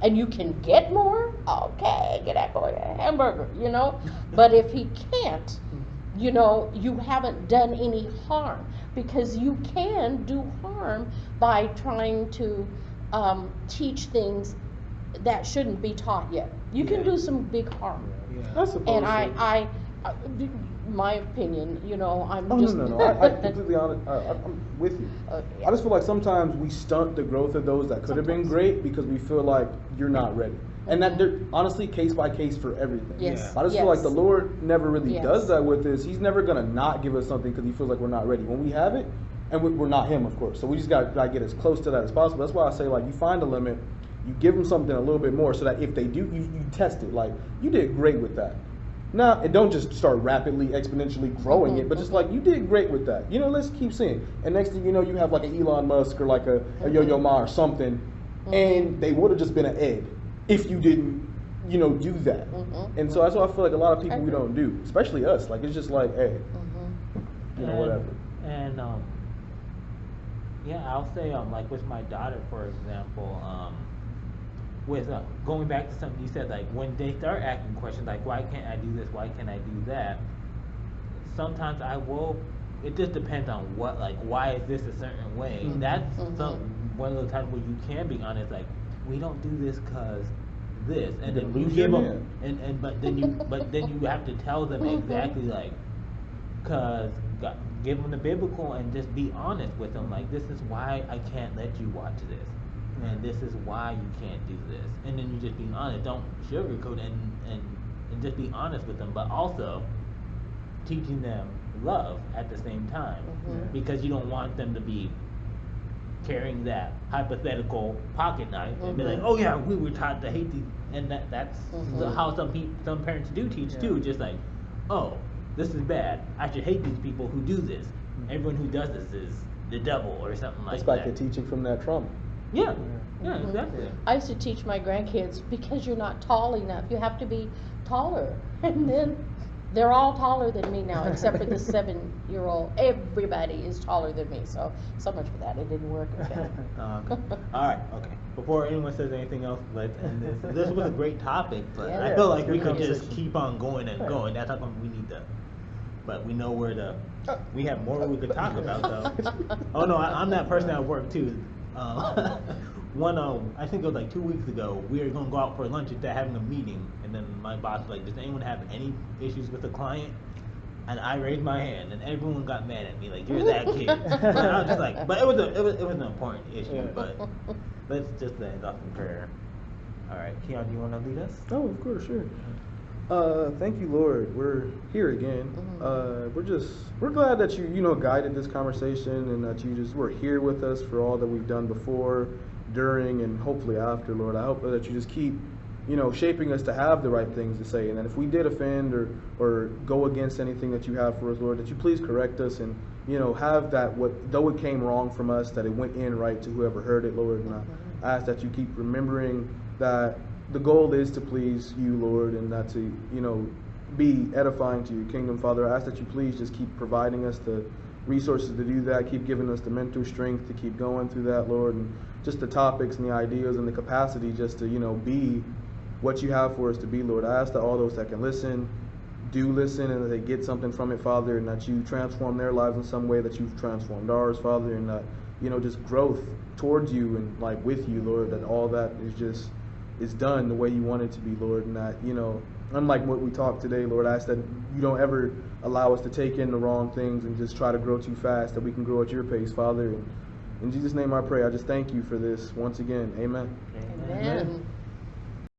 and you can get more, okay, get that boy a hamburger, But if he can't, you haven't done any harm, because you can do harm by trying to teach things that shouldn't be taught yet. You can do some big harm. I suppose. And So. I my opinion, I'm Oh, just. no. I completely honest. I'm with you. Yeah. I just feel like sometimes we stunt the growth of those that could have been great because we feel like you're not ready. And that they're honestly case by case for everything. Yes. I just feel like the Lord never really Yes. does that with us. He's never gonna not give us something because he feels like we're not ready. When we have it, and we're not him, of course. So we just gotta get as close to that as possible. That's why I say, like, you find a limit, you give them something a little bit more, so that if they do, you test it. Like, you did great with that. Now, and don't just start rapidly, exponentially growing it, but just like, you did great with that. Let's keep seeing. And next thing you know, you have like an Elon Musk or like a Yo-Yo Ma or something, and they would have just been an Ed if you didn't, do that. And so that's what I feel like a lot of people we don't do, especially us. Like, it's just like, hey, whatever. And I'll say like with my daughter, for example, with going back to something you said, like when they start asking questions like, why can't I do this, why can't I do that, sometimes it just depends on what, like, why is this a certain way. That's one of those times where you can be honest, like, we don't do this because this, and then you give them, but then you have to tell them exactly, like, because give them the biblical and just be honest with them, like, this is why I can't let you watch this. And this is why you can't do this. And then you just be honest. Don't sugarcoat and just be honest with them, but also teaching them love at the same time. Because you don't want them to be carrying that hypothetical pocket knife and be like, oh yeah, we were taught to hate these. And that's how some parents do teach too. Just like, oh, this is bad. I should hate these people who do this. Everyone who does this is the devil or something like that. That's back to teaching from that trauma. Yeah, exactly. I used to teach my grandkids, because you're not tall enough, you have to be taller. And then they're all taller than me now, except for the 7-year-old. Everybody is taller than me. So much for that. It didn't work. Okay. All right. Okay. Before anyone says anything else, let's end this. This was a great topic, but I feel like we could just keep on going and going. That's how come we need to. But we know we have more we could talk about, though. Oh no, I'm that person at work too. I think it was like 2 weeks ago, we were going to go out for lunch instead of having a meeting, and then my boss was like, does anyone have any issues with the client? And I raised my hand, and everyone got mad at me, like, you're that kid. But I was just like, but it was an important issue, but let's just end off in prayer. All right, Keon, do you want to lead us? Oh, of course, sure. Thank you, Lord. We're here again. We're glad that you guided this conversation, and that you just were here with us for all that we've done before, during, and hopefully after, Lord. I hope that you just keep, shaping us to have the right things to say, and that if we did offend or go against anything that you have for us, Lord, that you please correct us, and have that, though it came wrong from us, that it went in right to whoever heard it, Lord. And I ask that you keep remembering that the goal is to please you, Lord, and not to, be edifying to your kingdom, Father. I ask that you please just keep providing us the resources to do that, keep giving us the mental strength to keep going through that, Lord, and just the topics and the ideas and the capacity just to, be what you have for us to be, Lord. I ask that all those that can listen, do listen, and that they get something from it, Father, and that you transform their lives in some way, that you've transformed ours, Father, and that, just growth towards you and like with you, Lord, that all that is done the way you want it to be, Lord, and that, unlike what we talked today, Lord, I ask that you don't ever allow us to take in the wrong things and just try to grow too fast, that we can grow at your pace, Father. And in Jesus' name I pray. I just thank you for this once again. Amen. Amen.